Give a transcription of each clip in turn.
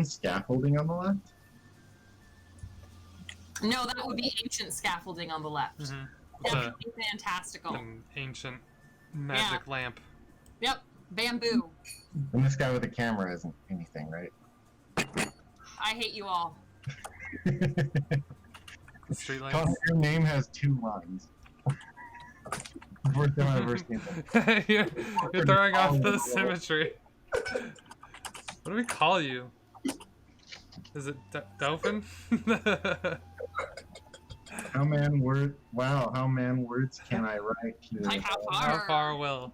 scaffolding on the left? No, that would be ancient scaffolding on the left. Definitely fantastical. An ancient magic lamp. Yep, bamboo. And this guy with the camera isn't anything, right? I hate you all. Street lights. Tom, your name has 2 lines. First time I've ever seen that. You're throwing off the symmetry. What do we call you? Is it Dolphin? How man words can I write here? Like how far? How far will?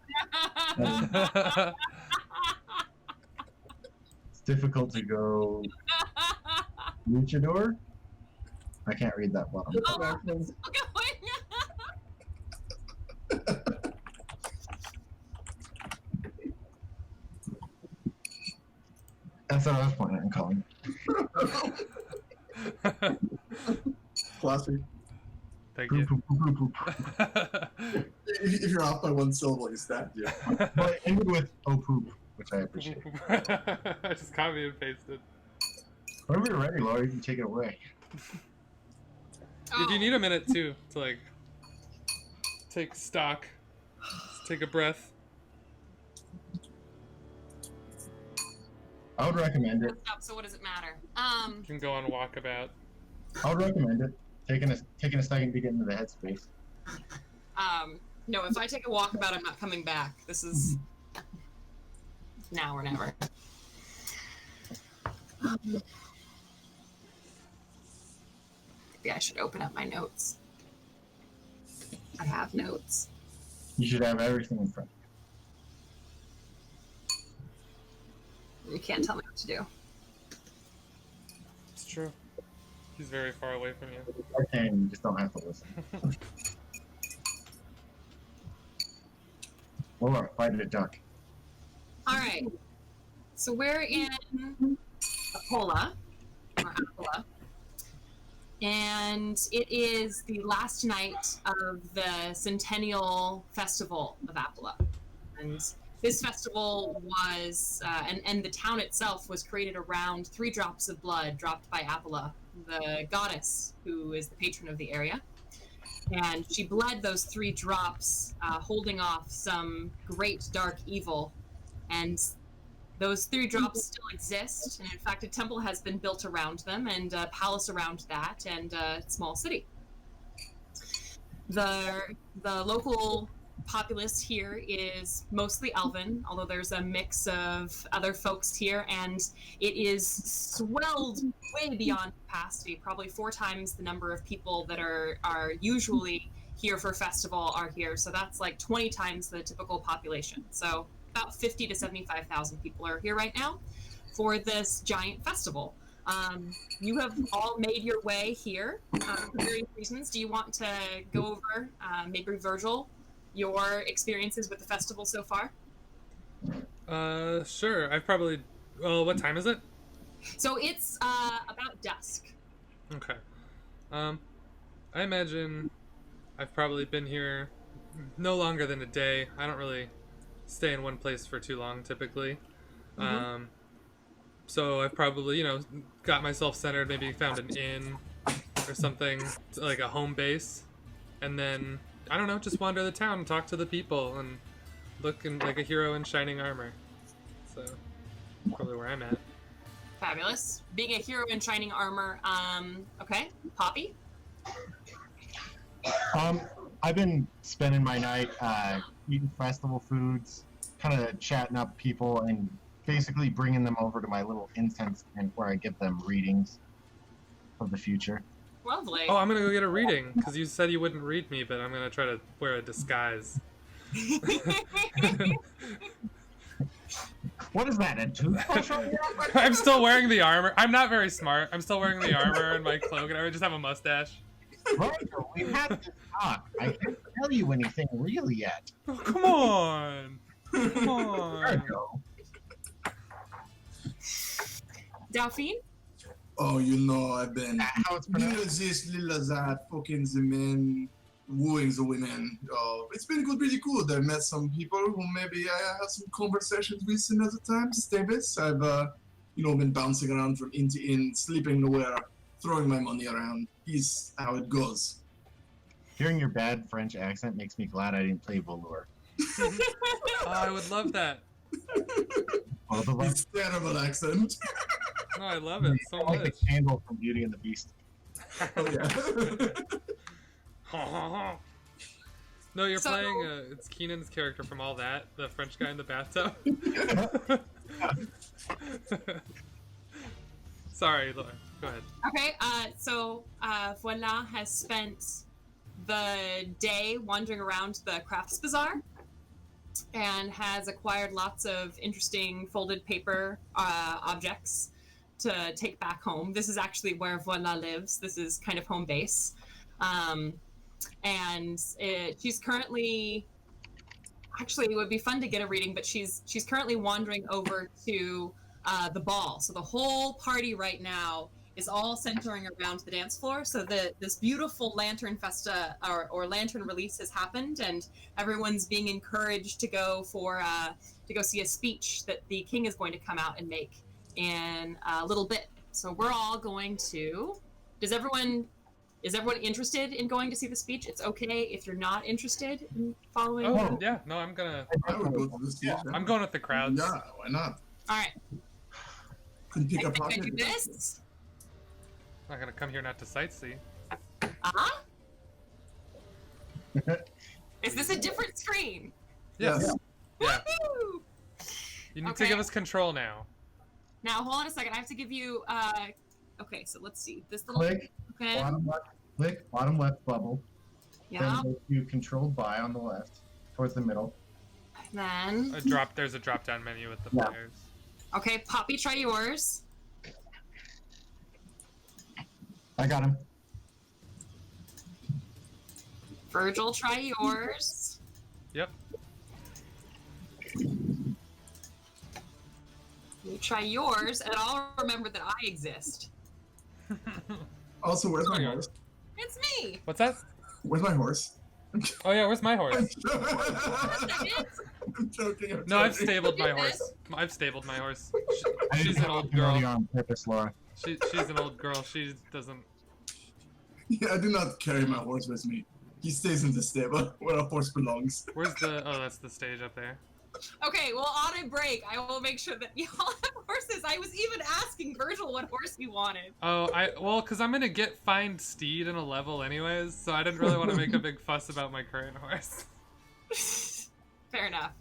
It's difficult to go. Luchador? I can't read that well. Oh, it's still going. That's what I was planning on calling. Classy. Thank you. If you're off by 1 syllable, you stabbed you. Well, it ended with "oh poop," which I appreciate. I just copy and pasted. Whenever you're ready, Laura, you can take it away. If you need a minute too to like take stock, just take a breath. I would recommend it. So what does it matter? You can go on walkabout. I would recommend it. Taking a second to get into the headspace. No, if I take a walkabout, I'm not coming back. This is now or never. Maybe I should open up my notes. I have notes. You should have everything in front. You can't tell me what to do. It's true. He's very far away from you. Okay, you just don't have to listen. Laura, fight a duck. All right. So we're in Apollo, or Apollo, and it is the last night of the Centennial Festival of Apollo. And this festival was, and the town itself was created around 3 drops of blood dropped by Apollo, the goddess who is the patron of the area. And she bled those 3 drops, holding off some great dark evil. And those 3 drops still exist. And in fact, a temple has been built around them, and a palace around that, and a small city. The local populace here is mostly elven, although there's a mix of other folks here, and it is swelled way beyond capacity. Probably 4 times the number of people that are usually here for festival are here, so that's like 20 times the typical population. So about 50 to 75,000 people are here right now for this giant festival. You have all made your way here for various reasons. Do you want to go over, maybe Virgil, your experiences with the festival so far? Sure. I've probably... Well, what time is it? So it's about dusk. Okay. I imagine I've probably been here no longer than a day. I don't really stay in one place for too long, typically. Mm-hmm. So I've probably, got myself centered, maybe found an inn or something, like a home base, and then... I don't know, just wander the town and talk to the people and look like a hero in shining armor. So, probably where I'm at. Fabulous. Being a hero in shining armor, okay. Poppy? I've been spending my night eating festival foods, kind of chatting up people, and basically bringing them over to my little incense tent where I give them readings of the future. Lovely. Oh, I'm gonna go get a reading, because you said you wouldn't read me, but I'm gonna try to wear a disguise. What is that, a toothbrush? I'm still wearing the armor. I'm not very smart. I'm still wearing the armor and my cloak, and I just have a mustache. Roger, we have to talk. I can't tell you anything real yet. Oh, come on. Come on. There you go. Delphine? Oh, I've been How it's pronounced? this little that fucking the men wooing the women. It's been really cool. I met some people who maybe I had some conversations with another time. Davis, I've been bouncing around from inn to inn, sleeping nowhere, throwing my money around. He's how it goes. Hearing your bad French accent makes me glad I didn't play Velour. Oh, I would love that. Both of us. His terrible accent. No, I love it so like much. the candle from Beauty and the Beast. Oh yeah. No, you're So- playing. It's Keenan's character from All That, the French guy in the bathtub. Sorry, Laura. Go ahead. Okay, so Voila has spent the day wandering around the crafts bazaar and has acquired lots of interesting folded paper objects to take back home. This is actually where Voila lives. This is kind of home base. She's currently... Actually, it would be fun to get a reading, but she's currently wandering over to the ball. So the whole party right now is all centering around the dance floor. So this beautiful lantern festa or lantern release has happened, and everyone's being encouraged to go see a speech that the king is going to come out and make in a little bit. So we're all going to. Is everyone interested in going to see the speech? It's okay if you're not interested in following. Oh, yeah. No, I'm gonna. I would go to the speech. Yeah. I'm going with the crowds. Yeah, why not? All right. Couldn't pick a I think I pocket. do this. I'm not gonna come here not to sightsee. Is this a different screen? Yes. Yeah. Woohoo! You need Okay. to give us control now. Now hold on a second. I have to give you. Okay, so let's see. This little. Click, Okay. bottom left, click, bottom left bubble. Yeah. Then go to controlled by on the left, towards the middle. Then. There's a drop down menu with the Yeah. players. Okay, Poppy, try yours. I got him. Virgil, try yours. Yep. You try yours, and I'll remember that I exist. Also, where's my Okay. horse? It's me. What's that? Where's my horse? Oh yeah, where's my horse? I'm joking. No, I've stabled my You did horse. I've stabled my horse. I She's didn't an old have to girl. on purpose, Laura. She's an old girl. She doesn't. Yeah, I do not carry my horse with me. He stays in the stable where a horse belongs. Where's the? Oh, that's the stage up there. Okay, well, on a break, I will make sure that y'all have horses. I was even asking Virgil what horse he wanted. Oh, because I'm gonna find steed in a level anyways, so I didn't really want to make a big fuss about my current horse. Fair enough.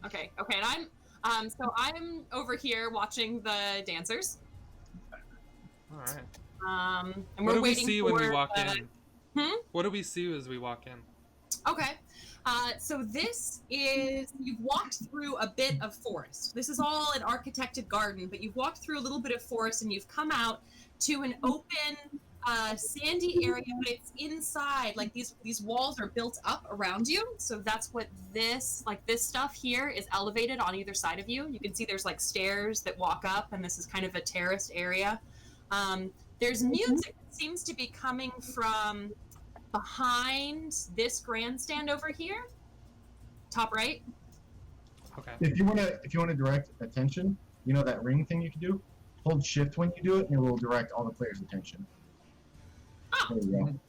Okay, and I'm over here watching the dancers. All right. And What we're do we waiting see for when we walk in? Hmm? What do we see as we walk in? Okay. So this is, you've walked through a bit of forest. This is all an architected garden, but you've walked through a little bit of forest and you've come out to an open, sandy area, but it's inside. Like these walls are built up around you. So that's what this stuff here is elevated on either side of you. You can see there's like stairs that walk up, and this is kind of a terraced area. There's music that seems to be coming from behind this grandstand over here, top right. Okay. If you wanna direct attention, you know that ring thing you can do? Hold shift when you do it, and it will direct all the players' attention. Oh, There you go.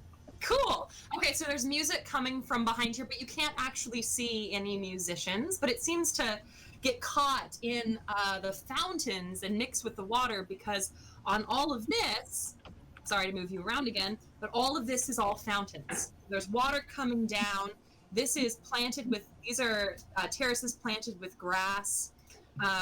cool. Okay, so there's music coming from behind here, but you can't actually see any musicians, but it seems to get caught in the fountains and mix with the water, because on all of this, sorry to move you around again, but all of this is all fountains. There's water coming down. This is planted with, these are terraces planted with grass.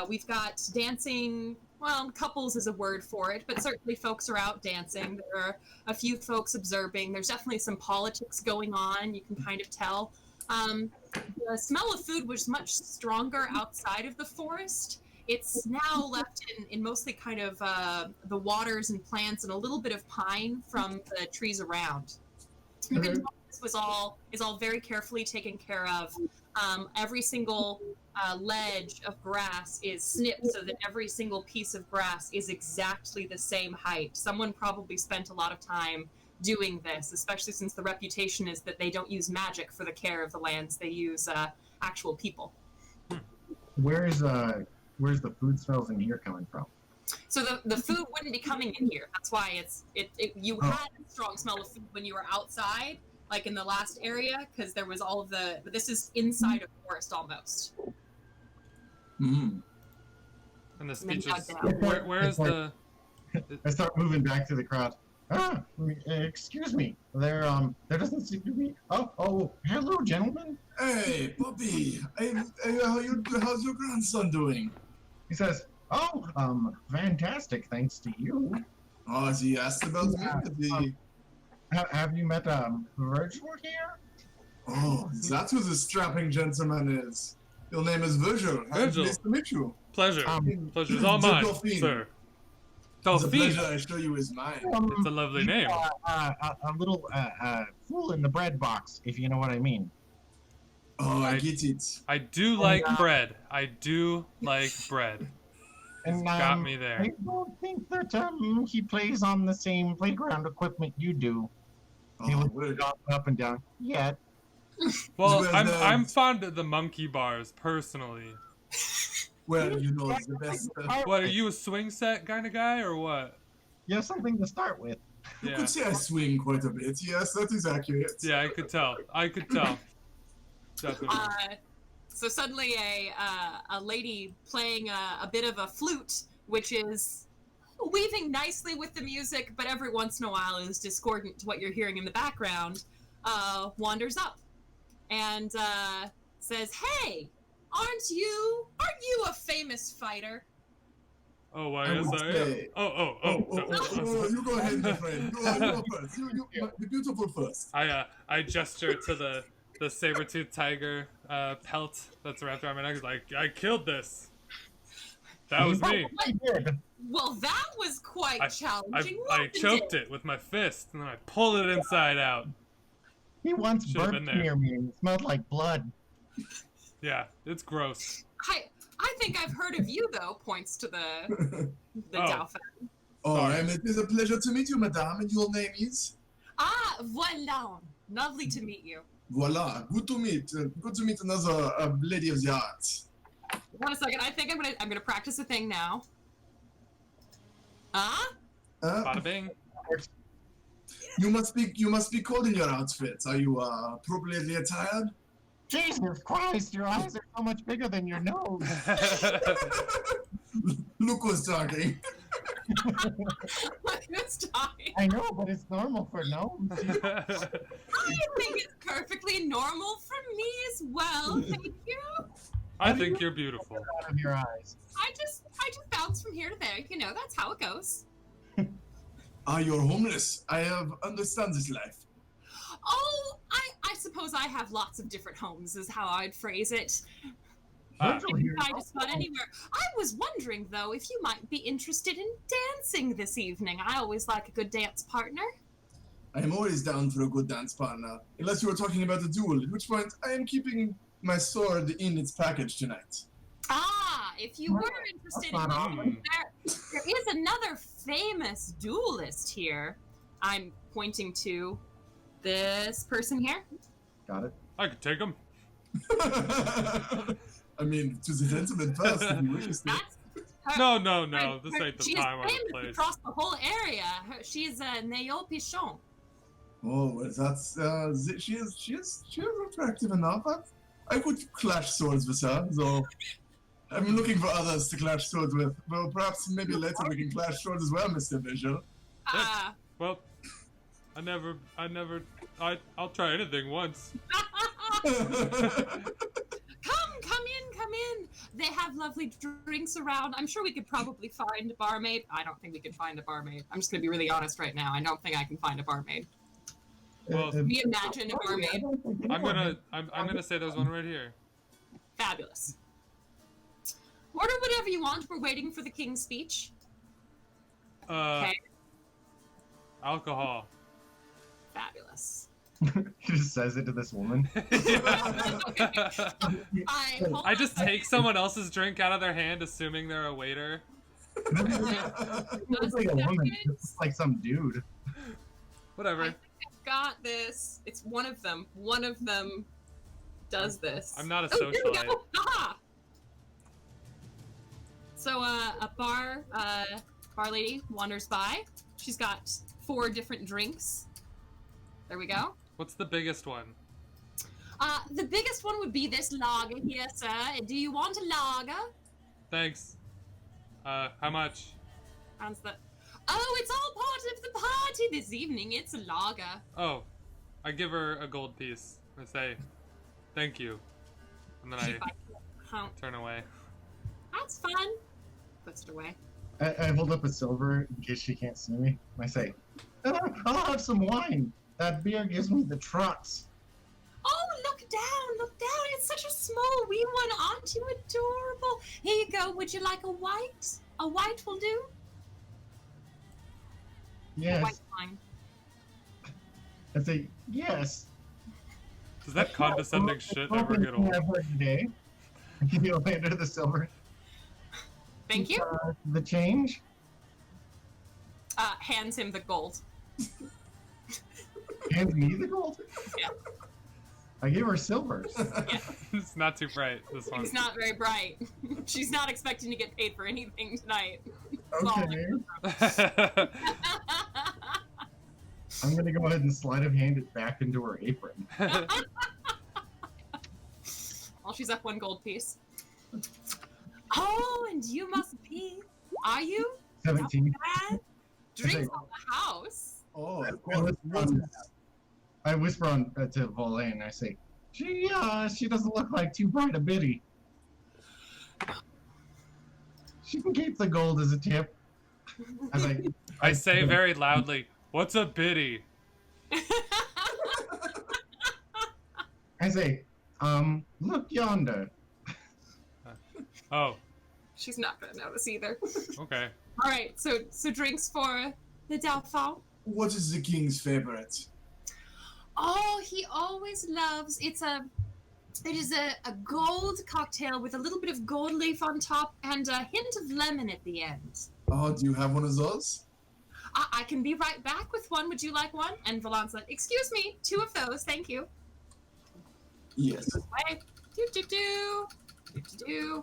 We've got dancing, well, couples is a word for it, but certainly folks are out dancing. There are a few folks observing. There's definitely some politics going on, you can kind of tell. The smell of food was much stronger outside of the forest. It's now left in mostly kind of the waters and plants and a little bit of pine from the trees around. You can tell this is all very carefully taken care of. Every single ledge of grass is snipped so that every single piece of grass is exactly the same height. Someone probably spent a lot of time doing this, especially since the reputation is that they don't use magic for the care of the lands. They use actual people. Where's the food smells in here coming from? So the food wouldn't be coming in here. That's why you had a strong smell of food when you were outside, like in the last area, because there was all of the. But this is inside a forest almost. Mm. And the speech now is, down. where is the... I start moving back to the crowd. Excuse me. There doesn't seem to be. Oh, hello, gentlemen. Hey, Bobby. How's your grandson doing? He says, "Oh, fantastic, thanks to you. Oh, has he asked about me? Have you met Virgil here?" Oh, that's who the strapping gentleman is. Your name is Virgil. Virgil. Nice to meet you. Pleasure. Pleasure's all The mine, Dauphine. sir. The Dauphine. pleasure I show you is mine. It's a lovely name. A little fool in the bread box, if you know what I mean. Oh, I get it. I do like bread. I do like bread. And Got me there. I don't think that he plays on the same playground equipment you do. He Oh, looks wait. up and down. Yet. Well, Well, I'm fond of the monkey bars, personally. Well, you know, it's the best. What, are you a swing set kind of guy, or what? You have something to start with. You Yeah. could say I swing quite a bit. Yes, that is accurate. Yeah, I could tell. Definitely. So suddenly a lady playing a bit of a flute, which is weaving nicely with the music, but every once in a while is discordant to what you're hearing in the background, wanders up and says, "Hey, aren't you a famous fighter?" Oh, why, I yes, would I am. say- Oh. You go ahead, my friend. You go first. You the beautiful first. I gesture to the saber-toothed tiger pelt that's wrapped around my neck. Like, I killed this. That was me. He did. Well, that was quite challenging. I choked it with my fist, and then I pulled it inside out. He once Should've burnt been there. near me and it smelled like blood. Yeah, it's gross. I think I've heard of you, though. Points to the Oh. Dauphin. Oh, and it is a pleasure to meet you, madame. And your name is? Ah, voilà. Lovely to meet you. Voila. Good to meet. Good to meet another lady of the arts. One second. I think I'm gonna practice a thing now. Ah? Bada bing. You must be cold in your outfit. Are you appropriately attired? Jesus Christ, your eyes are so much bigger than your nose. Look who's talking. This time. I know, but it's normal for gnomes. I think it's perfectly normal for me as well. Thank you. I think you're beautiful. Out of your eyes. I just bounce from here to there. You know, that's how it goes. You're homeless. I have understand this life. Oh, I suppose I have lots of different homes, is how I'd phrase it. Virgil here. I just spot anywhere. I was wondering, though, if you might be interested in dancing this evening. I always like a good dance partner. I am always down for a good dance partner. Unless you were talking about a duel, at which point I am keeping my sword in its package tonight. Ah, if you were interested in That's not dancing, there is another famous duelist here. I'm pointing to this person here. Got it. I could take him. I mean, to the gentleman first, if you wish to. That's her. No. This ain't the She's time or the famous place. across the whole area. She's Neo Pichon. Oh, well, that's she is attractive enough. I could clash swords with her, so I'm looking for others to clash swords with. Well, perhaps maybe later we can clash swords as well, Mr. Visual. Well, I'll try anything once. Come in. They have lovely drinks around. I'm sure we could probably find a barmaid. I don't think we could find a barmaid. I'm just gonna be really honest right now. I don't think I can find a barmaid. Well, We imagine a barmaid. I'm gonna say there's one right here. Fabulous. Order whatever you want. We're waiting for the king's speech. Okay. Alcohol. Fabulous. He just says it to this woman. I just take someone else's drink out of their hand, assuming they're a waiter. It's like a woman. It's like some dude. Whatever. I think I've got this. It's one of them. One of them does this. I'm not a Oh, there we socialite. go. Aha! So a bar lady wanders by. She's got 4 different drinks. There we go. What's the biggest one? The biggest one would be this lager here, sir. Do you want a lager? Thanks. How much? And the... Oh, it's all part of the party this evening. It's a lager. Oh, I give her a gold piece. I say, thank you. And then I turn away. That's fun. Puts it away. I hold up a silver in case she can't see me. I say, I'll have some wine. That beer gives me the trots. Oh, look down, look down. It's such a small wee one. Aren't you adorable? Here you go. Would you like a white? A white will do? A white Yes. wine. I say, yes. Does that condescending shit ever get old? Today. I give you a hand of the silver. Thank you. The change? Hands him the gold. Hands me the gold? Yeah. I gave her silvers. Yeah. It's not too bright, this one. It's not very bright. She's not expecting to get paid for anything tonight. It's all Okay. I'm gonna go ahead and sleight of hand it back into her apron. Well, she's up 1 gold piece. Oh, and you must be. Are you? 17. Bad. Drinks on the house. Oh, of I course. whisper on to Volane and I say, she doesn't look like too bright a biddy. She can keep the gold as a tip. I say very loudly, what's a biddy? I say, look yonder. Oh, She's not gonna notice either. okay. All right, so drinks for the Dauphin. What is the king's favorite? Oh, he always loves. It is a gold cocktail with a little bit of gold leaf on top and a hint of lemon at the end. Oh, do you have one of those? I can be right back with one. Would you like one? And Valan's like, excuse me, 2 of those, thank you. Yes. Way. Do.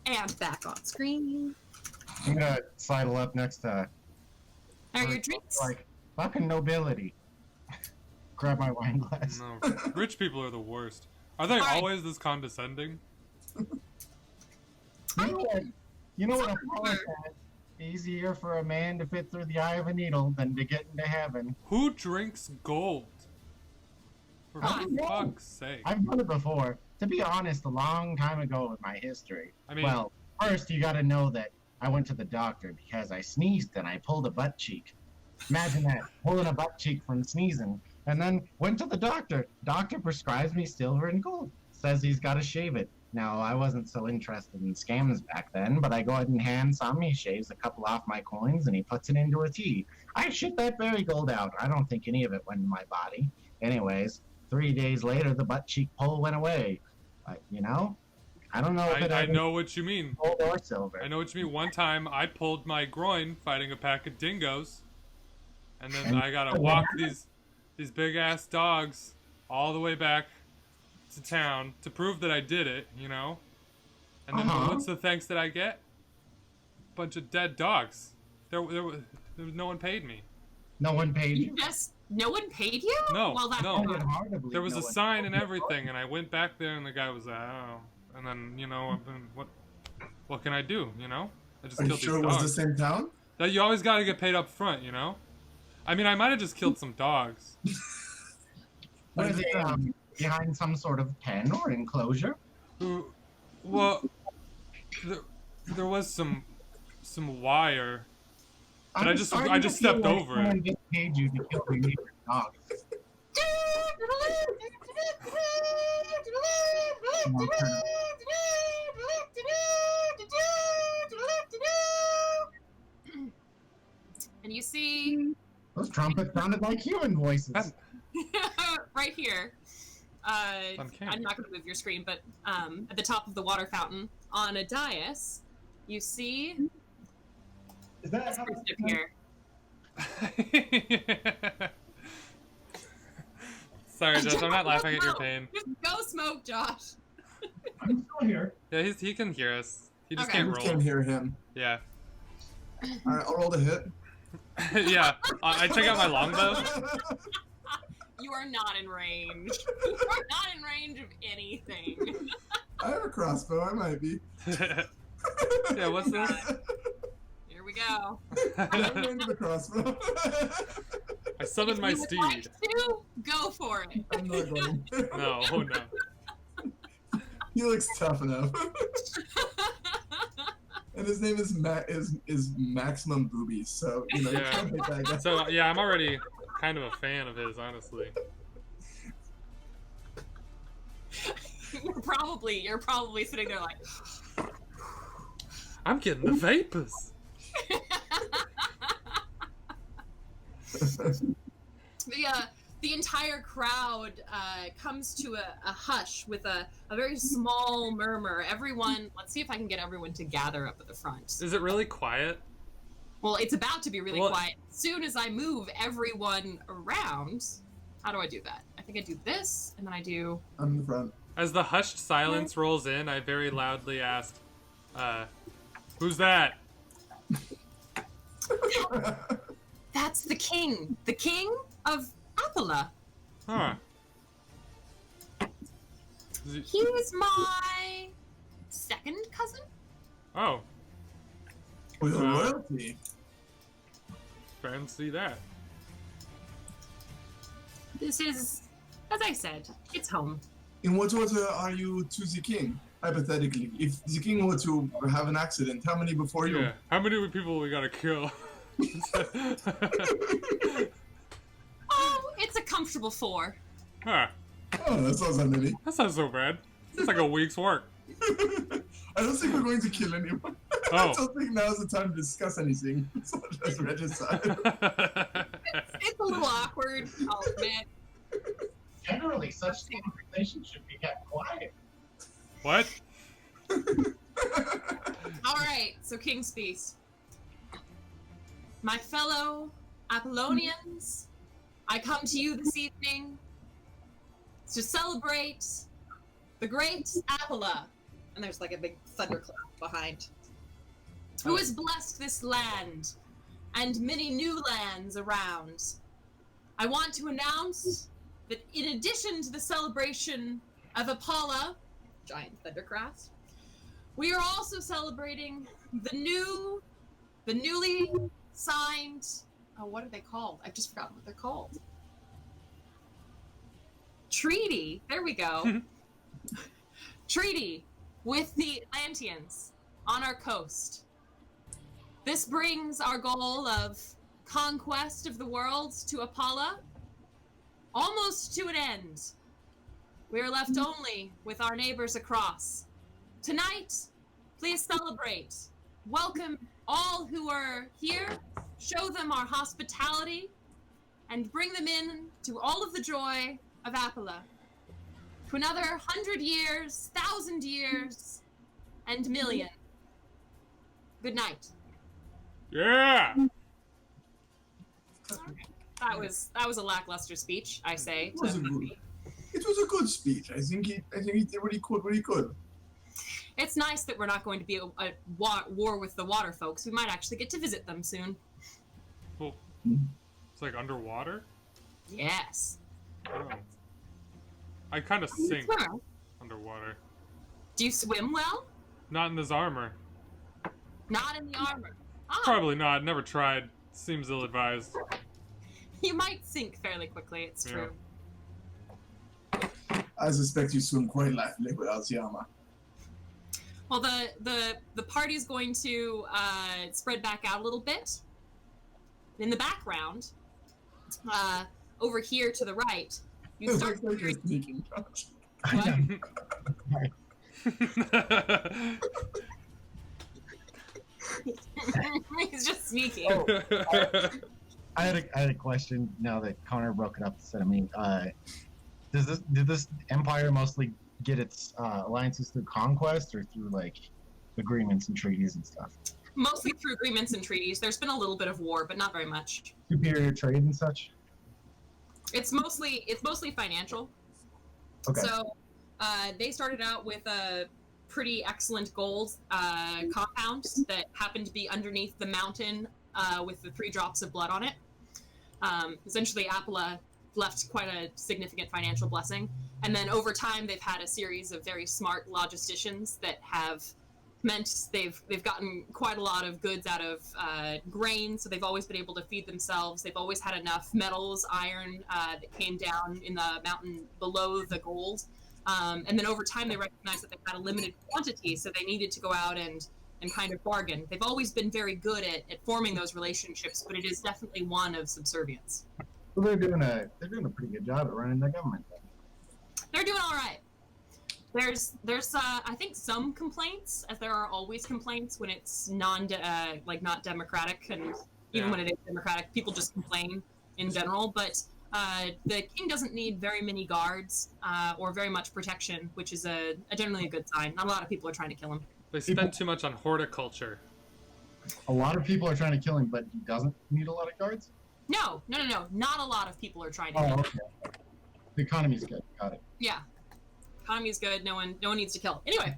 And back on screen. I'm gonna sidle up next to Are your drinks? like fucking nobility. Grab my wine glass. No, rich people are the worst. Are they Alright. always this condescending? You know what Apollo said? Easier for a man to fit through the eye of a needle than to get into heaven. Who drinks gold? For I don't know. fuck's sake. I've done it before. To be honest, a long time ago in my history. I mean, Well, first you gotta know that I went to the doctor because I sneezed and I pulled a butt cheek. Imagine that, pulling a butt cheek from sneezing. And then went to the doctor. Doctor prescribes me silver and gold. Says he's gotta shave it. Now, I wasn't so interested in scams back then, but I go ahead and hand some. He shaves a couple off my coins and he puts it into a tea. I shit that berry gold out. I don't think any of it went in my body. Anyways, 3 days later, the butt cheek pull went away. You know? I don't know if I know what you mean. gold or silver. I know what you mean. One time, I pulled my groin fighting a pack of dingoes, and then I gotta walk these big ass dogs all the way back to town to prove that I did it, you know? And then what's the thanks that I get? Bunch of dead dogs. There was no one paid me. No one paid you? No one paid you? No, Well, that's no. I find it hard to believe There was no a one sign paid and you. everything, and I went back there, and the guy was like, oh. And then, you know, what can I do, you know? I just Are you killed sure it these was the dogs. same town? That you always gotta get paid up front, you know? I mean, I might have just killed some dogs. Were they behind some sort of pen or enclosure? Well, there was some wire. But I just stepped over it. Someone just paid you to kill your neighbor's dog. And you see Those trumpets sounded like human voices. right here. On camera. I'm not going to move your screen, but at the top of the water fountain on a dais, you see Is that this person appear. Sorry, Josh, I'm not laughing at your No, pain. Just go smoke, Josh. I'm still here. Yeah, he can hear us. He just Okay. can't You roll. can't hear him. Yeah. All right, I'll roll the hit. Yeah. I check out my longbow. You are not in range. You are not in range of anything. I have a crossbow. I might be. Yeah, what's this? Here we go. I'm into the crossbow. I summoned my If you would like steed. to, go for it. I'm not going. No, oh no. He looks tough enough. And his name is Maximum Boobies, so you know you Yeah. can't hit that guy. So yeah, I'm already kind of a fan of his, honestly. You're probably sitting there like, I'm getting the vapors. the entire crowd comes to a hush with a very small murmur. Everyone, let's see if I can get everyone to gather up at the front. Is it really quiet? Well, it's about to be really Well- quiet. As soon as I move everyone around, how do I do that? I think I do this, and then I do... I'm in the front. As the hushed silence rolls in, I very loudly asked, who's that? That's the king of Apala. Huh. Is it- He is my second cousin. Oh, With royalty. fancy that. This is, as I said, it's home. In what order are you to the king? Hypothetically, if the king were to have an accident, how many before you? Yeah. How many people we gotta kill? Oh, it's a comfortable 4. Huh. Oh, that's not that many. That's not so bad. It's like a week's work. I don't think we're going to kill anyone. I Oh. don't think now's the time to discuss anything. So just regicide. It's a little awkward, I'll admit. Generally, such conversations should be kept quiet. What? All right, so King's Feast. My fellow Apollonians, I come to you this evening to celebrate the great Apollo. And there's like a big thunderclap behind. Who has blessed this land and many new lands around. I want to announce that in addition to the celebration of Apollo, giant thundercraft, we are also celebrating the newly signed, oh, what are they called? I've just forgotten what they're called. Treaty, there we go. Treaty with the Atlanteans on our coast. This brings our goal of conquest of the world to Apollo almost to an end. We are left only with our neighbors across. Tonight, please celebrate. Welcome all who are here, show them our hospitality, and bring them in to all of the joy of Apollo. To another 100 years, 1,000 years, and million. Good night. Yeah. That was a lackluster speech, I say. It was a good speech. I think he did what he could. It's nice that we're not going to be a war with the water folks. We might actually get to visit them soon. Well, it's like underwater? Yes. Oh. I kind of sink Swimmer. underwater. Do you swim well? Not in this armor. Not in the armor. Ah, Probably not. Never tried. Seems ill-advised. you might sink fairly quickly, it's true. I suspect you swim quite lively without the armor. Well, the party's going to spread back out a little bit. In the background, over here to the right, you It start looks like you're sneaking, Josh. What? He's just sneaking. Oh, I had a question now that Connor broke it up instead of me. Did this empire mostly get its alliances through conquest or through like agreements and treaties and stuff? Mostly through agreements and treaties. There's been a little bit of war, but not very much. Superior trade and such? It's mostly financial. Okay. So they started out with a pretty excellent gold compound that happened to be underneath the mountain with the 3 drops of blood on it. Essentially, Apala left quite a significant financial blessing. And then over time, they've had a series of very smart logisticians that have meant they've gotten quite a lot of goods out of grain, so they've always been able to feed themselves. They've always had enough metals, iron that came down in the mountain below the gold. And then over time, they recognized that they had a limited quantity, so they needed to go out and kind of bargain. They've always been very good at forming those relationships, but it is definitely one of subservience. Well, they're doing a pretty good job at running the government. They're doing all right. There's I think some complaints, as there are always complaints when it's not democratic, and even when it is democratic, people just complain in general. But the king doesn't need very many guards or very much protection, which is a generally a good sign. Not a lot of people are trying to kill him. They spend too much on horticulture. A lot of people are trying to kill him, but he doesn't need a lot of guards? No. Not a lot of people are trying to kill him. Okay. The economy's good. Got it. Yeah. Economy's good. No one needs to kill. Anyway,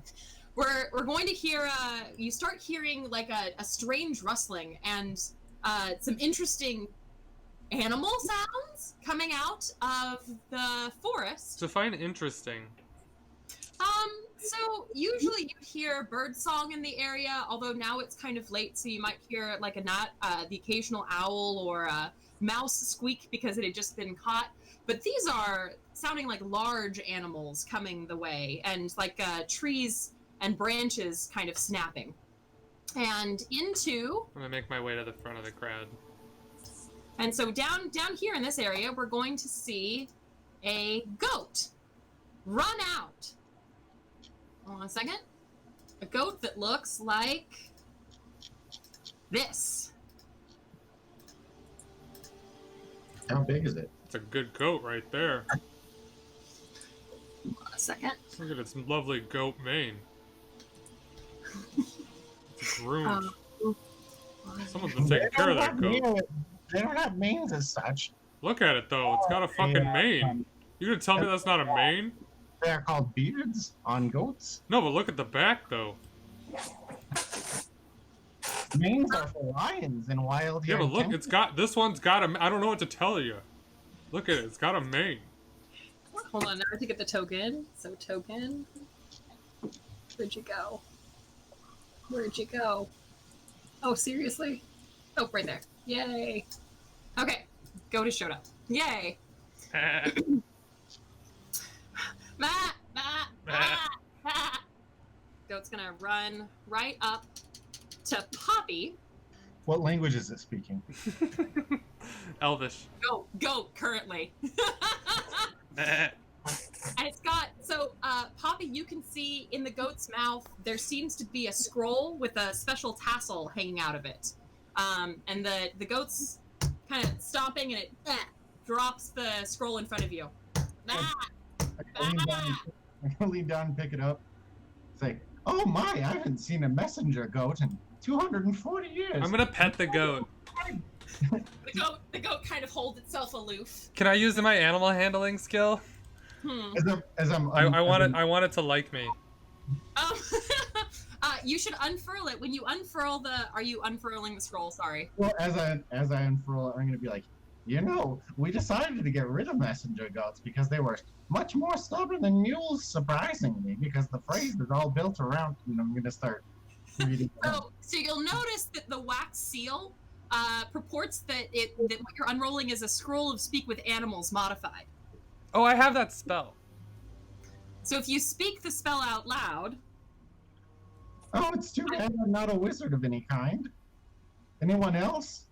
we're going to hear. You start hearing like a strange rustling and some interesting animal sounds coming out of the forest. Define interesting. So usually you hear bird song in the area, although now it's kind of late, so you might hear like the occasional owl or a mouse squeak because it had just been caught. But these are sounding like large animals coming the way, and like trees and branches kind of snapping. And into... I'm gonna make my way to the front of the crowd. And so down here in this area, we're going to see a goat run out. Hold on a second. A goat that looks like this. How big is it? It's a good goat right there. Hold on a second. Look at its lovely goat mane. It's groomed. Someone's been taking care of that goat. They don't have manes as such. Look at it though, it's got a fucking mane. You gonna tell me that's not a mane? They're called beards on goats. No, but look at the back though. Manes are for lions and wild. Yeah, but look, this one's got a, I don't know what to tell you. Look at it, it's got a mane. Hold on, now I have to get the token. So token. Where'd you go? Where'd you go? Oh, seriously? Oh, right there. Yay. Okay, goat has showed up. Yay. Goat's gonna run right up to Poppy. What language is it speaking? Elvish. Goat currently. And it's got, so Poppy, you can see in the goat's mouth, there seems to be a scroll with a special tassel hanging out of it. And the goat's kind of stomping and it drops the scroll in front of you. I'm gonna lean down and pick it up. Say, oh my, I haven't seen a messenger goat in 240 years. I'm gonna pet the goat. The goat kind of holds itself aloof. Can I use my animal handling skill? I want it to like me. You should unfurl it. When you unfurl are you unfurling the scroll? Sorry. Well, as I unfurl it, I'm gonna be like, you know, we decided to get rid of messenger goats because they were much more stubborn than mules, surprisingly, because the phrase is all built around, and I'm gonna start reading. So you'll notice that the wax seal purports that what you're unrolling is a scroll of speak with animals modified. Oh, I have that spell. So if you speak the spell out loud... Oh, it's too bad I'm not a wizard of any kind. Anyone else?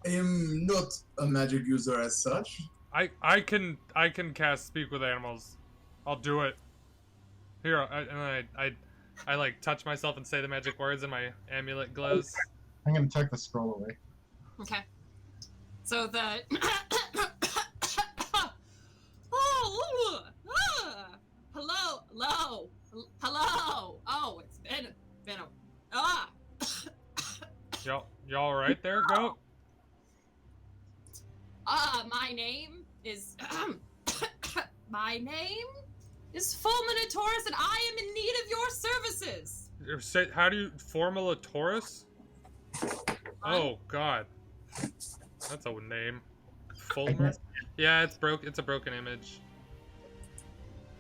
I am not a magic user as such. I can cast speak with animals. I'll do it. Here, I like touch myself and say the magic words, and my amulet glows. I'm gonna tuck the scroll away. Okay. So the hello. Oh, it's been a Y'all all right there, goat? my name is my name is Fulminatoris, and I am in need of your services. How do you formula Taurus? Oh God, that's a name. Fulmer. Yeah, it's broke. It's a broken image.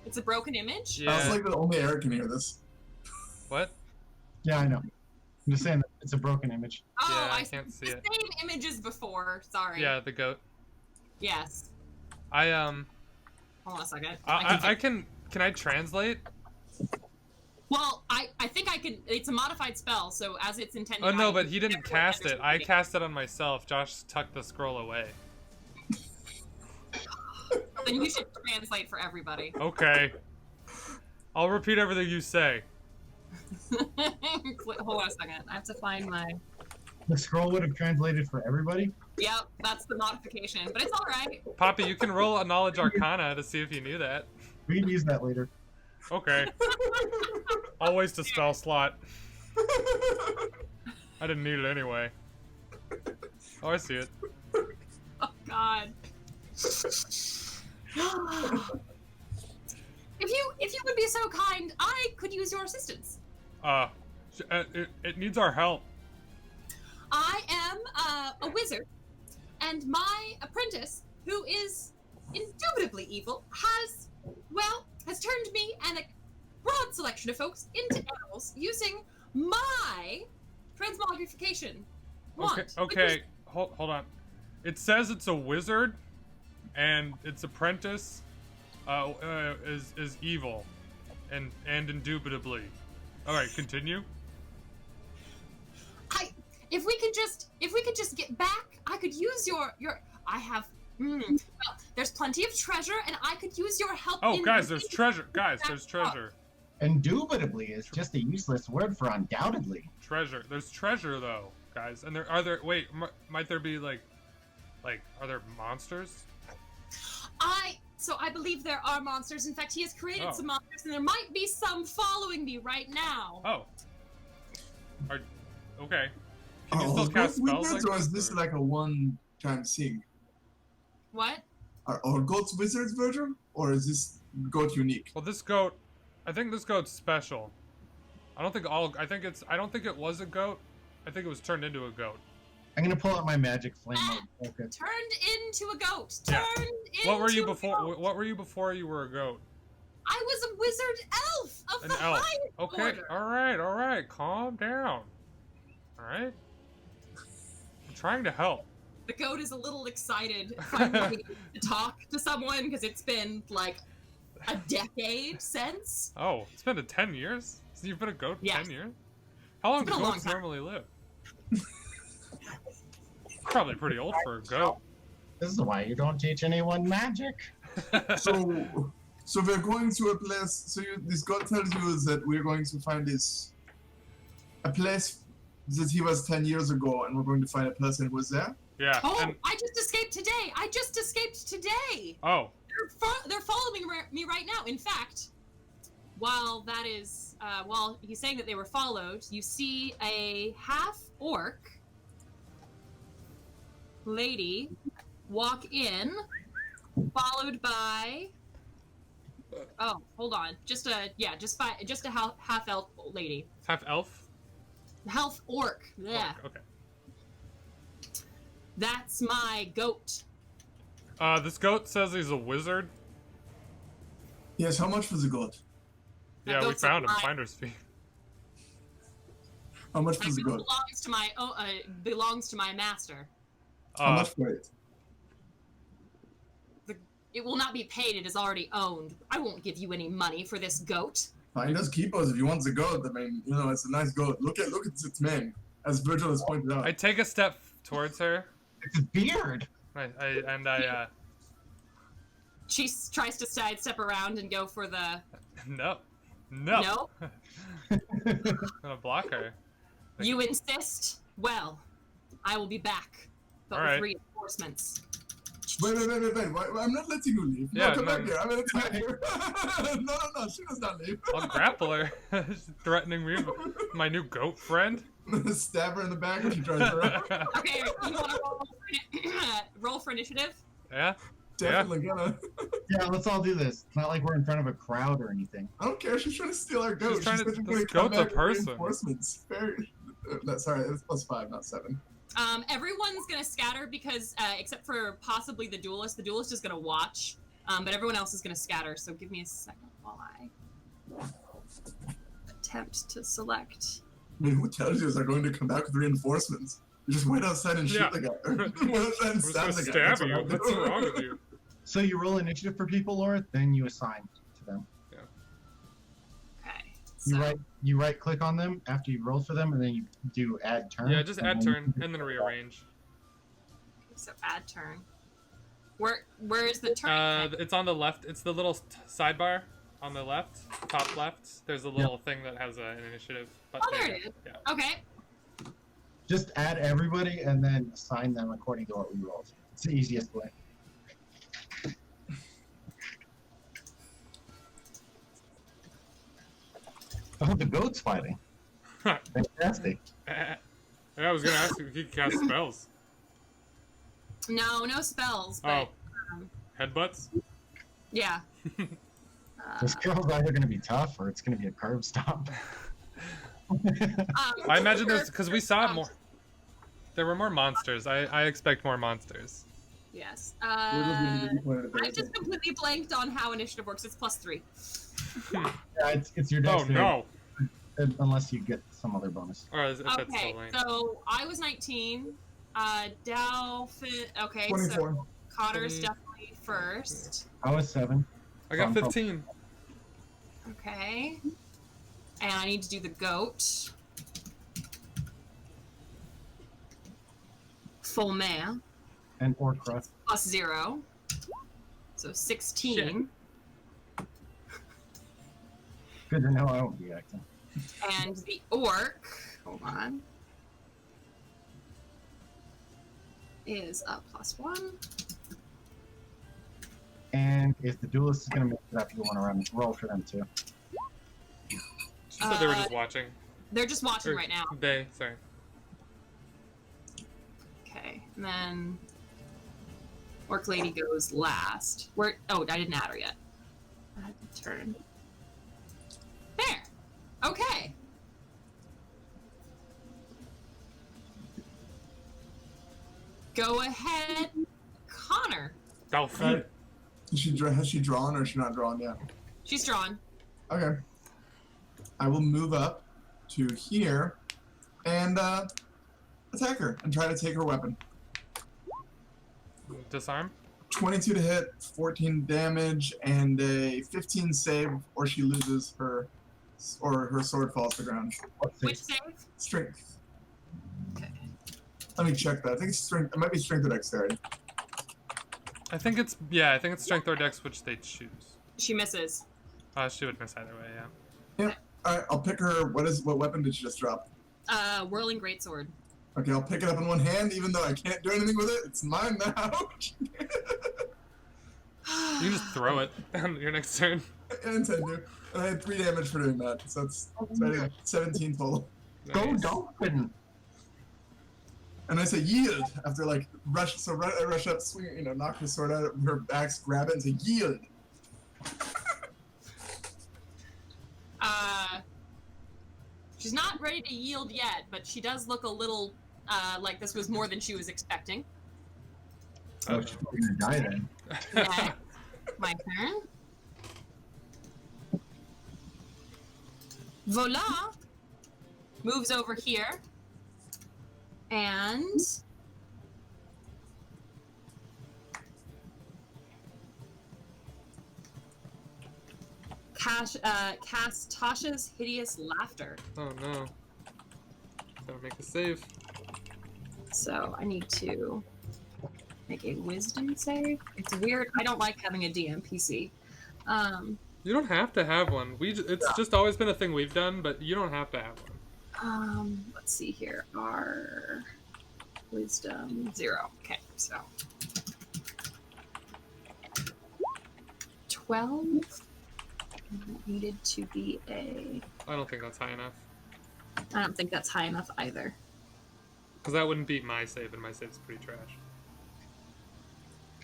It's a broken image? Yeah. Sounds like that only Eric can hear this. What? Yeah, I know. I'm just saying that it's a broken image. Oh, Yeah, I I can't see the it. same image as before. Sorry. Yeah, the goat. Yes. I Hold on a second. I can I translate? Well, I think I can. It's a modified spell, so as it's intended. Oh no, I but can he didn't never cast it. I understand cast it on myself. Josh tucked the scroll away. Then you should translate for everybody. Okay. I'll repeat everything you say. Hold on a second. I have to find my. The scroll would have translated for everybody. Yep, that's the modification, but it's all right. Poppy, you can roll a knowledge arcana to see if you knew that. We can use that later. Okay. I'll waste a spell slot. I didn't need it anyway. Oh, I see it. Oh God. If you would be so kind, I could use your assistance. It needs our help. I am a wizard, and my apprentice, who is indubitably evil, has turned me and a broad selection of folks into animals using my transmogrification wand. Okay. Hold on. It says it's a wizard, and its apprentice is evil, and indubitably. All right, continue. If we could just get back, I could use your. I have. Well, there's plenty of treasure, and I could use your help. Oh, guys, there's treasure. Guys, there's treasure. Indubitably is just a useless word for undoubtedly. Treasure. There's treasure though, guys. And wait, might there be like are there monsters? So I believe there are monsters. In fact, he has created some monsters, and there might be some following me right now. Oh. Okay. Can you still cast spells like or is this? this like a one-time thing? What? Are all goats wizards, Virgil? Or is this goat unique? Well, I think this goat's special. I don't think it was a goat. I think it was turned into a goat. I'm gonna pull out my magic flame mode. Okay. Turned into a goat. Yeah. Turned into What were you a before? goat. What were you before you were a goat? I was a wizard elf of An the elf. highest Okay. order. All right. Calm down. All right. I'm trying to help. The goat is a little excited finally to talk to someone because it's been like a decade since. Oh, it's been 10 years? So you've been a goat for Yeah. 10 years? How long It's do been a long goats time. normally live? Probably pretty old for a goat. This is why you don't teach anyone magic. So we're going to a place. So this god tells you that we're going to find a place that he was 10 years ago, and we're going to find a person who was there. Yeah. Oh, And, I just escaped today. oh, They're following me right now. In fact, while he's saying that they were followed, you see a half-orc lady walk in, followed by. Oh, hold on. Just a half-elf lady. half elf? Half-orc. Yeah. Okay. That's my goat. This goat says he's a wizard. Yes, how much was the goat? That Yeah, we goat's found him. alive. Finder's fee. How much My was the goat goat? belongs to my master. How much for it? It will not be paid. It is already owned. I won't give you any money for this goat. Finders keepers. If you want the goat, I mean, it's a nice goat. Look at its mane, as Virgil has pointed out. I take a step towards her. It's a beard. I She tries to sidestep around and go for the no. no. I'm gonna block her. You insist? Well, I will be back, but All with right. Wait. reinforcements. I'm not letting you leave. Yeah, No, come no. back here. I'm gonna attack you. No. She does not leave. I'll grapple her. She's threatening me with my new goat friend. Stab her in the back when she tries to run. Okay, you want to roll for initiative? Yeah? Definitely gonna. Yeah, let's all do this. It's not like we're in front of a crowd or anything. I don't care. She's trying to steal our goat. She's trying to- said she's this gonna come goat's a back with person. reinforcements. Sorry, it's +5, not 7. Everyone's gonna scatter because, except for possibly the duelist is gonna watch. But everyone else is gonna scatter. So give me a second while I attempt to select. I mean, who tells you they're going to come back with reinforcements? You just wait outside and shoot the guy. Wait outside and I'm just gonna stab the guy. stab you. What's wrong with you? So you roll initiative for people, Laura, then you assign to them. Okay. You right click on them after you roll for them, and then you do add turn. Yeah, just add turn and then rearrange. So add turn. Where is the turn? It's on the left. It's the little sidebar on the left, top left. There's a little thing that has an initiative button. Oh, there it is. Yeah. Okay. Just add everybody and then assign them according to what we rolled. It's the easiest way. Oh, the goat's fighting. Fantastic. Yeah, I was gonna ask if you could cast spells. No spells. But, Headbutts? Yeah. This girl's either going to be tough or it's going to be a curb stomp. I imagine there's because we saw more. There were more monsters. I expect more monsters. Yes. We're just gonna be pointed at I that. just completely blanked on how initiative works. It's +3. Yeah, it's your Oh dexterity. no! Unless you get some other bonus. Or if that's Okay, still lane. so I was 19. Dalfin. Okay, 24. so Connor's definitely first. I was 7. I got 15. Okay. And I need to do the goat. Full mare. And Orcra. +0. So 16. Good to know I won't be acting. And the orc, hold on, is a +1. And if the duelist is going to mix it up, you want to roll for them too. She said they were just watching. They're just watching Or right now. Sorry. Okay, and then orc lady goes last. Oh, I didn't add her yet. Add the turn. There. Okay. Go ahead, Connor. Dolphin. Has she drawn or is she not drawn yet? She's drawn. Okay. I will move up to here and attack her and try to take her weapon. Disarm. 22 to hit, 14 damage, and a 15 save, or she loses her, or her sword falls to the ground. Which save? Strength. Okay. Let me check that. I think it's strength. It might be strength or dexterity. I think it's strength or dex, which they choose. She misses. She would miss either way. Yeah. Yeah. All right. I'll pick her. What weapon did she just drop? Whirling greatsword. Okay. I'll pick it up in one hand, even though I can't do anything with it. It's mine now. You can just throw it on your next turn. I intend to. And I had 3 damage for doing that, so I think 17 total. Go Nice. dolphin! And I say yield after like rush. So I rush up, swing, knock her sword out of her axe, grab it, and say yield. She's not ready to yield yet, but she does look a little like this was more than she was expecting. Oh, she's going to die then. Next, my turn. Voila moves over here and cast Tasha's Hideous Laughter. Oh no. Gotta make a save. So I need to make a wisdom save. It's weird. I don't like having a DM PC. You don't have to have one. It's just always been a thing we've done, but you don't have to have one. Let's see here. Our wisdom 0. Okay, so 12 needed to be a. I don't think that's high enough. I don't think that's high enough either. Because that wouldn't beat my save, and my save's pretty trash.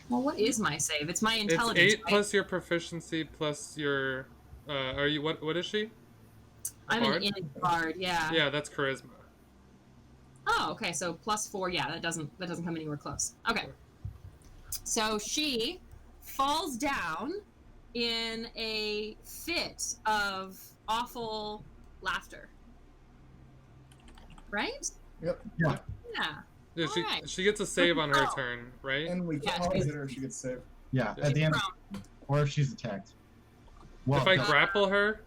Well, what is my save? It's my It's intelligence. 8 plus your proficiency plus your. Are you what is she? I'm Bard? an in bard. Yeah. Yeah, that's charisma. Oh, okay. So +4. Yeah, that doesn't come anywhere close. Okay. So she falls down in a fit of awful laughter. Right? Yep. Yeah. Yeah. Yeah, Alright. she gets a save on her Oh. turn, right? And we Yeah, can always hit her if she gets saved. Yeah. Yeah. At the end, Prone. or if she's attacked. Well, If I no, grapple her,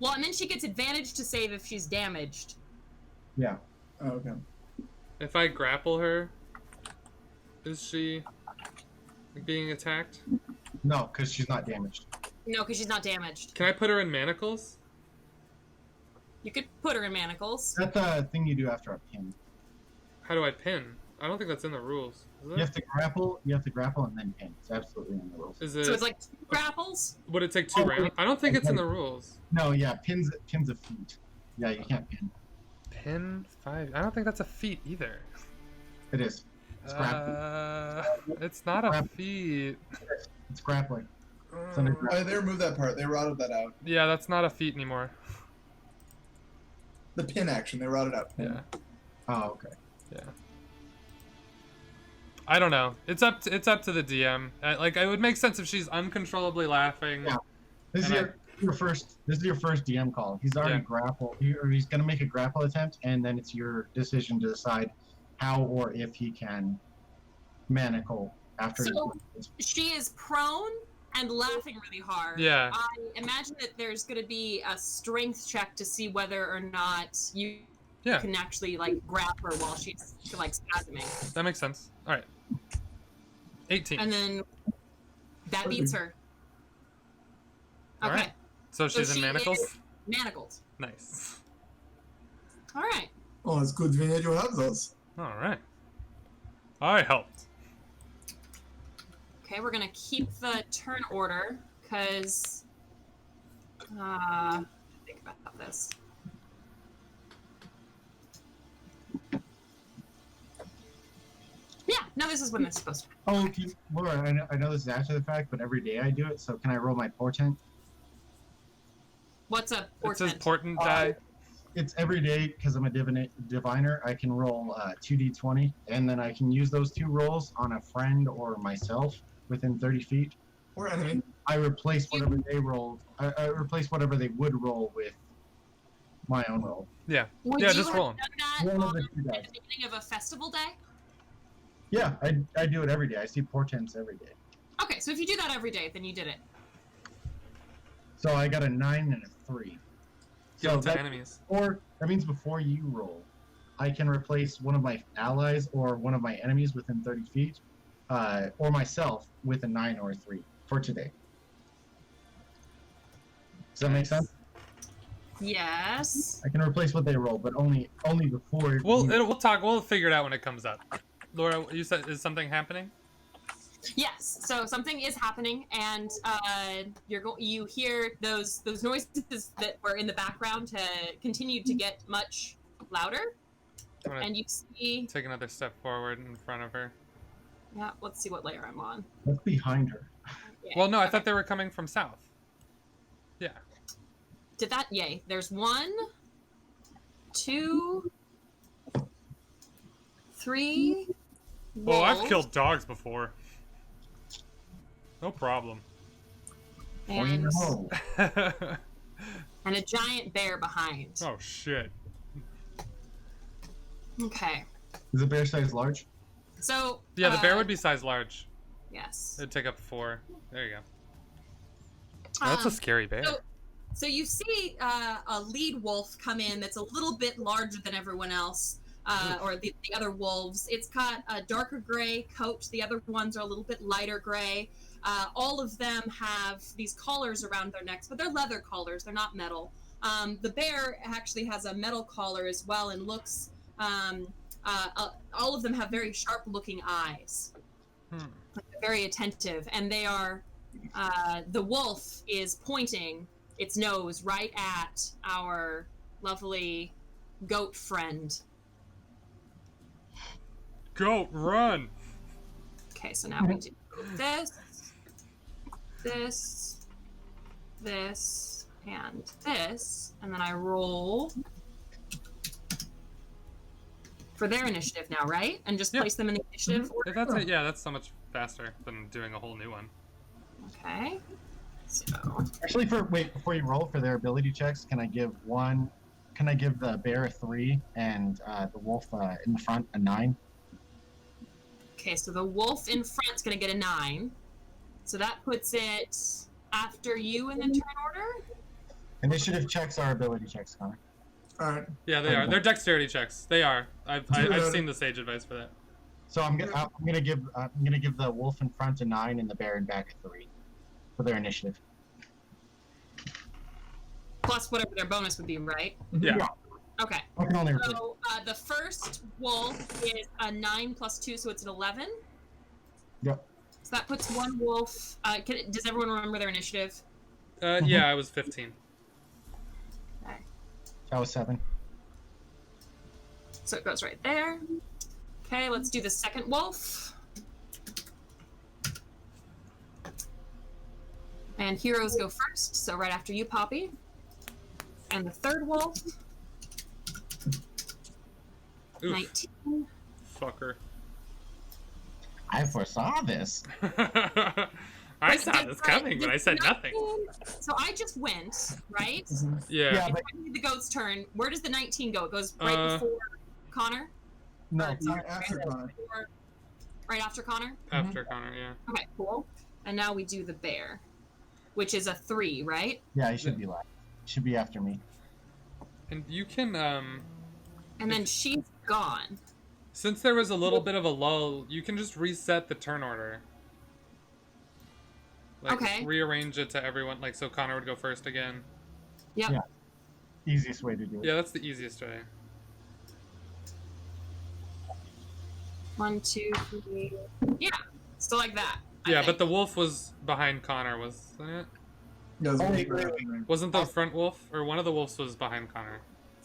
Well, and then she gets advantage to save if she's damaged. yeah. Oh, okay. if I grapple her, is she being attacked? No, because she's not damaged. No, because she's not damaged. Can I put her in manacles? You could put her in manacles. That's a thing you do after a pin. How do I pin? I don't think that's in the rules. Is You it? have to grapple. You have to grapple and then pin. It's absolutely in the rules. Is it? So it's like 2 grapples. Would it take 2 Oh, rounds? I don't think it's in the rules. No, yeah, pins a feat. Yeah, you can't pin. Pin 5. I don't think that's a feat either. It is. It's grappling. It's not a Grapple. feat. It's grappling. It's under Oh, they removed that part. They routed that out. Yeah, that's not a feat anymore. The pin action, they routed out pin. Yeah, Oh, okay. yeah. I don't know. It's up to the DM. Like, it would make sense if she's uncontrollably laughing. Yeah. This is And your first. This is your first DM call. He's already Yeah. grappled. He's gonna make a grapple attempt, and then it's your decision to decide how or if he can manacle after. So she is prone and laughing really hard. Yeah. I imagine that there's going to be a strength check to see whether or not you Yeah. can actually like grab her while she's like spasming. That makes sense. All right. 18. And then that beats her. All Okay. right. So she's in she manacles? is manacled. Nice. All right. Oh, it's good when you have those. All right. I helped. Okay, we're gonna keep the turn order because think about this. Yeah, no, this is when it's supposed to. Oh, Laura, I know this is after the fact, but every day I do it. So can I roll my portent? What's a It portent? says portent die. It's every day because I'm a diviner. I can roll 2d20, and then I can use those 2 rolls on a friend or myself within 30 feet. Or enemy. I replace whatever they rolled. I replace whatever they would roll with my own roll. Yeah. Would Yeah, you just have roll 'em. done that One of on the 2 at dice. the beginning of a festival day? Yeah, I do it every day. I see portents every day. Okay, so if you do that every day, then you did it. So I got a 9 and a 3. Give it to that, enemies. that means before you roll, I can replace one of my allies or one of my enemies within 30 feet, or myself with a 9 or a 3 for today. Does that make sense? Yes. I can replace what they roll, but only before. We'll talk. We'll figure it out when it comes up. Laura, you said is something happening? Yes. So something is happening, and you hear those noises that were in the background to continue to get much louder, I'm gonna and you see. take another step forward in front of her. Yeah. Let's see what layer I'm on. What's behind her? Yeah, Well, no, I okay. thought they were coming from south. Yeah. Did that? Yay. There's 1, 2, 3. Oh, I've wolves, killed dogs before. No problem. and, Oh, and a giant bear behind. Oh shit. Okay. is the bear size large? So. Yeah, the bear would be size large. Yes. It'd take up 4. There you go. That's a Um, scary bear. So you see a lead wolf come in that's a little bit larger than everyone else, or the other wolves. It's got a darker gray coat. The other ones are a little bit lighter gray. All of them have these collars around their necks, but they're leather collars. They're not metal. The bear actually has a metal collar as well and looks... all of them have very sharp-looking eyes. They're very attentive, and they are... the wolf is pointing its nose right at our lovely goat friend. Goat, run! Okay, so now we do this, this, this, and this, and then I roll for their initiative now, right? And just Yeah. place them in the initiative order. If that's it, yeah, that's so much faster than doing a whole new one. Okay. So Actually, before you roll for their ability checks, can I give the bear a 3 and the wolf in the front a 9? okay, so the wolf in front's gonna get a 9. So that puts it after you in the turn order. Initiative checks are ability checks, Connor. All right. Yeah, they are. They're dexterity checks. They are. I've seen the sage advice for that. So I'm gonna give the wolf in front a 9 and the bear in back a 3 for their initiative. Plus whatever their bonus would be, right? Yeah. Okay. I can only repeat. So the first wolf is a 9 plus 2, so it's an 11. Yep. So that puts one wolf. Does everyone remember their initiative? Yeah, I was 15. Okay. That was 7. So it goes right there. Okay, let's do the second wolf. And heroes go first, so right after you, Poppy. And the third wolf, Oof. 19. Fucker. I foresaw this. I saw this coming, but I said nothing. So I just went, right? Yeah. Yeah, but The goat's turn. Where does the 19 go? It goes right before Connor? no. After Connor. Right after Connor? After Connor, yeah. Okay, cool. And now we do the bear, which is a 3, right? Yeah, he should be last. Should be after me. And you can, And then she's gone. since there was a little bit of a lull, you can just reset the turn order. Like, Okay. rearrange it to everyone, like, so Connor would go first again. Yep. Yeah. Easiest way to do it. Yeah, that's the easiest way. 1, 2, 3. Yeah, still like that. I Yeah, think. but the wolf was behind Connor, wasn't it? Yeah, Oh, wait. Wasn't the front wolf, or one of the wolves was behind Connor?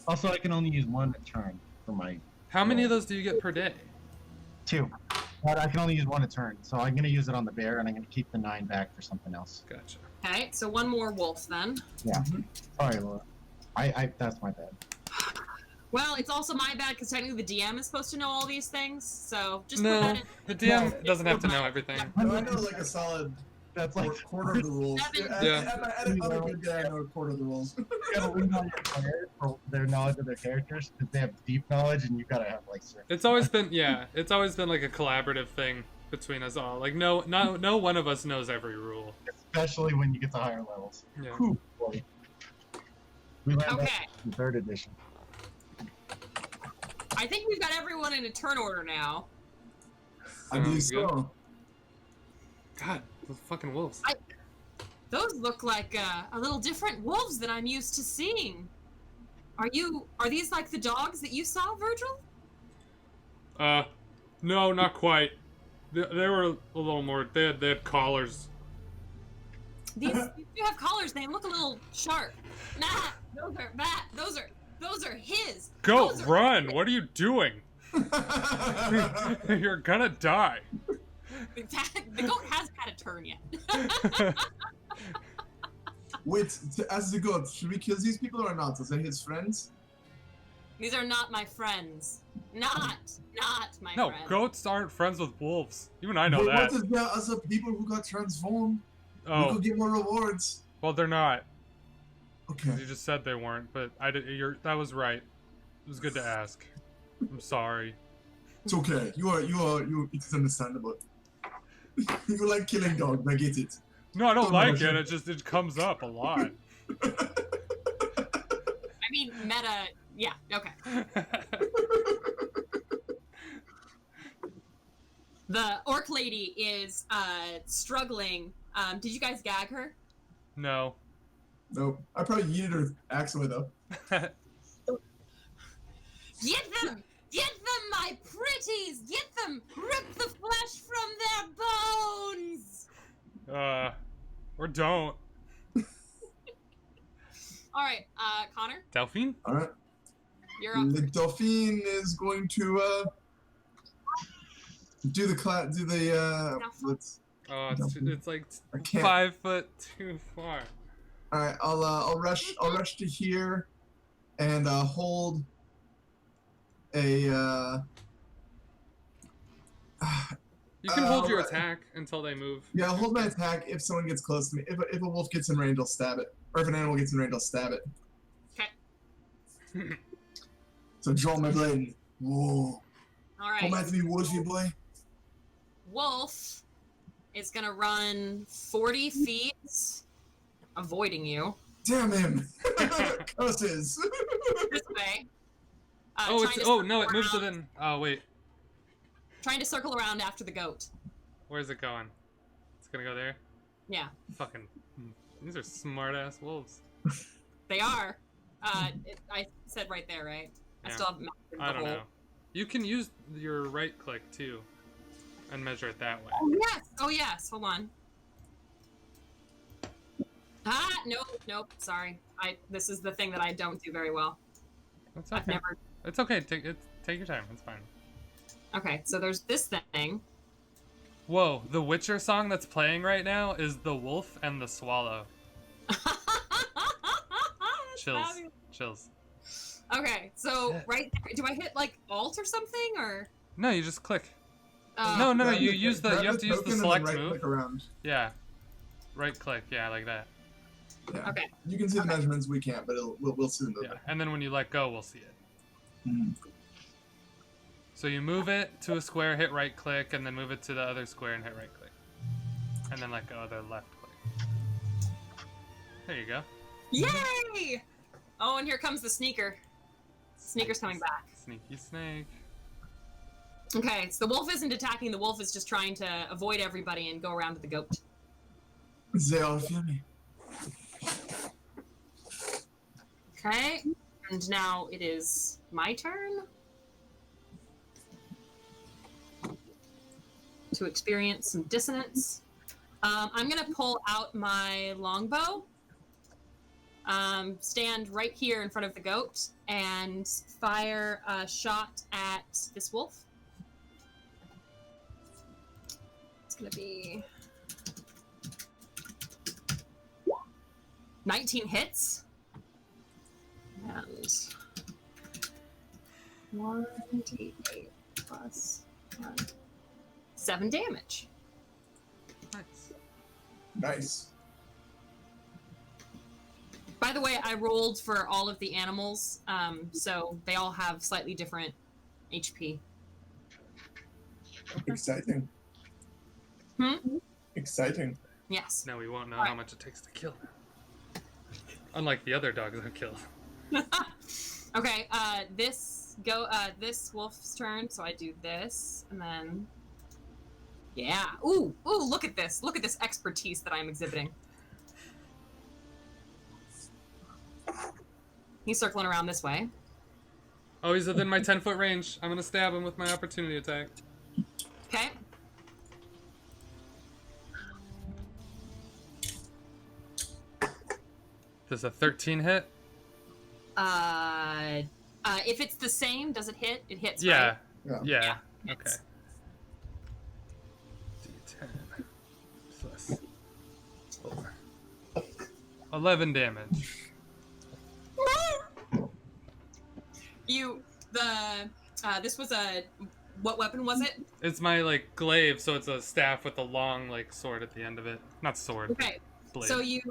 Also, I can only use 1 a turn for my How many of those do you get per day? 2. But I can only use 1 a turn, so I'm gonna use it on the bear, and I'm gonna keep the 9 back for something else. Gotcha. Okay, so one more wolf then. Yeah. Sorry, Laura. I that's my bad. Well, it's also my bad because technically the DM is supposed to know all these things, so just put No, that in. the DM doesn't have to know everything. No, I know like a solid That's like quarter of the rules. Seven. At another good day, I know a quarter of the rules. you gotta lean on your players for their knowledge of their characters because they have deep knowledge, and you gotta have like certain. It's always been like a collaborative thing between us all. Like no one of us knows every rule. Especially when you get to higher levels. Yeah. Whew, boy. We learned that Okay, in 3rd edition. I think we've got everyone in a turn order now. I believe Sounds good. so. God, those fucking wolves. Those look like a little different wolves than I'm used to seeing. Are these like the dogs that you saw, Virgil? No, not quite. They were a little more. They had collars. These do have collars. They look a little sharp. Nah, those are his. Go, Those are run! his. What are you doing? You're gonna die. The goat hasn't had a turn yet. Wait, as the goat, should we kill these people or not? Are they his friends? These are not my friends. Not my No, friends. goats aren't friends with wolves. Even I know But that. what if there are other people who got transformed? We Oh, could get more rewards. well, they're not. Okay. You just said they weren't, but that was right. It was good to ask. I'm sorry. It's okay. It is understandable. You like killing dogs, I get it. No, I don't Oh, like no. it. It comes up a lot. I mean, meta. Yeah. Okay. The orc lady is struggling. Did you guys gag her? No. Nope. I probably yeeted her accidentally though. Get them! Get them, my pretties! Get them! Rip the flesh from their bones! Or don't. Alright, Connor, Delphine? Alright. you're up. The Dauphine is going to do the Oh, it's like I can't. 5 foot too far. All right, I'll rush to here, and hold a. You can hold your right. attack until they move. Yeah, I'll hold my attack if someone gets close to me. If a wolf gets in range, I'll stab it. Or if an animal gets in range, I'll stab it. Okay. So draw my blade. Whoa. All right. Come at me, wolfy boy. Wolf is gonna run 40 feet, avoiding you. Damn him. Curses. This way. It moves to then. Oh wait, Trying to circle around after the goat. where's it going? It's gonna go there. Yeah, Fucking, these are smart ass wolves. they are. I said right there, right? I Yeah. still have mastered the I don't whole- know. You can use your right click too, and measure it that way. Oh yes. Oh yes. Hold on. Nope. Sorry. This is the thing that I don't do very well. It's I've okay. never. It's okay. Take your time. It's fine. Okay, so there's this thing. Whoa, the Witcher song that's playing right now is The Wolf and the Swallow. Chills. Fabulous. Chills. Okay, so right there, do I hit like Alt or something or? No, you just click. Oh, No, Grab you the- use the grab you have to use the token and then select right move. click around. Yeah. Right click, yeah, like that. Yeah. Okay. You can see the measurements. We can't, but we'll see the Yeah. movement. And then when you let go, we'll see it. Mhm. So you move it to a square, hit right click, and then move it to the other square and hit right click. And then let go, the left click. There you go. Yay! Oh, and here comes the sneaker. Sneaker's coming back. Sneaky snake. Okay, so the wolf isn't attacking. The wolf is just trying to avoid everybody and go around to the goat. They all feel me. Okay, and now it is my turn to experience some dissonance. I'm gonna pull out my longbow, stand right here in front of the goat, and fire a shot at this wolf. It's gonna be 19 hits. And 1d8 plus 1. 7 damage. Nice. Nice. By the way, I rolled for all of the animals, so they all have slightly different HP. Exciting. Hmm? Exciting. Yes. Now we won't know how much it takes to kill them. Unlike the other dogs I've killed. Okay, this wolf's turn, so I do this, and then... Yeah. Ooh, look at this. Look at this expertise that I'm exhibiting. He's circling around this way. Oh, he's within my 10-foot range. I'm gonna stab him with my opportunity attack. Okay. Does a 13 hit? If it's the same, does it hit? It hits, Yeah. right? Yeah. Yeah, Okay. hits. D10 plus 4. 11 damage. This was what weapon was it? It's my like glaive, so it's a staff with a long like sword at the end of it. Not sword. Okay. Blade. So you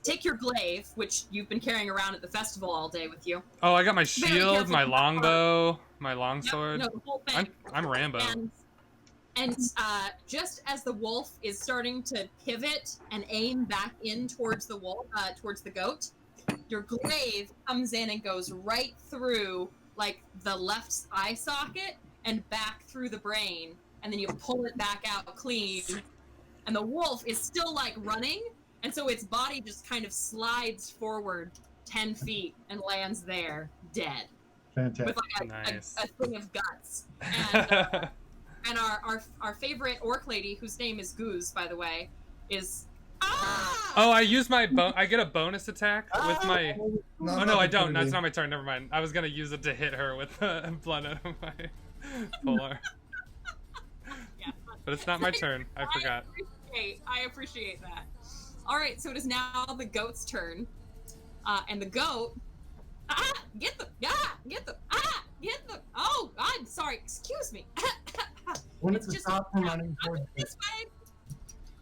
take your glaive, which you've been carrying around at the festival all day with you. Oh, I got my Very shield, careful my with that longbow, my Yep, longsword. no, the whole thing. I'm Rambo. And just as the wolf is starting to pivot and aim back in towards the wolf, towards the goat, your glaive comes in and goes right through like the left eye socket and back through the brain, and then you pull it back out clean. And the wolf is still like running, and so its body just kind of slides forward 10 feet and lands there dead Fantastic. with like Nice. a thing of guts. And and our favorite orc lady, whose name is Goose, by the way, is Oh, I use my I get a bonus attack with my. Oh no, I don't. That's not my turn. Never mind. I was gonna use it to hit her with blood out of my polar. Yeah, but it's not my turn. I forgot. I appreciate that. All right, so it is now the goat's turn, and the goat. Get them! Get them! Get them! Oh, I'm sorry. Excuse me. I want it to stop from running towards this way.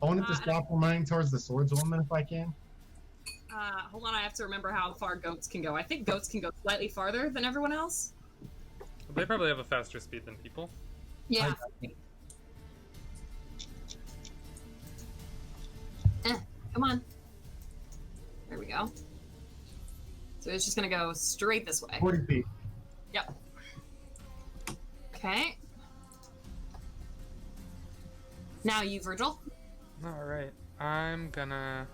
I want it to stop from running towards the swordswoman if I can. Hold on, I have to remember how far goats can go. I think goats can go slightly farther than everyone else. They probably have a faster speed than people. Yeah. Come on. There we go. So it's just gonna go straight this way. 40 feet. Yep. Okay. Now you, Virgil. Alright. I'm gonna...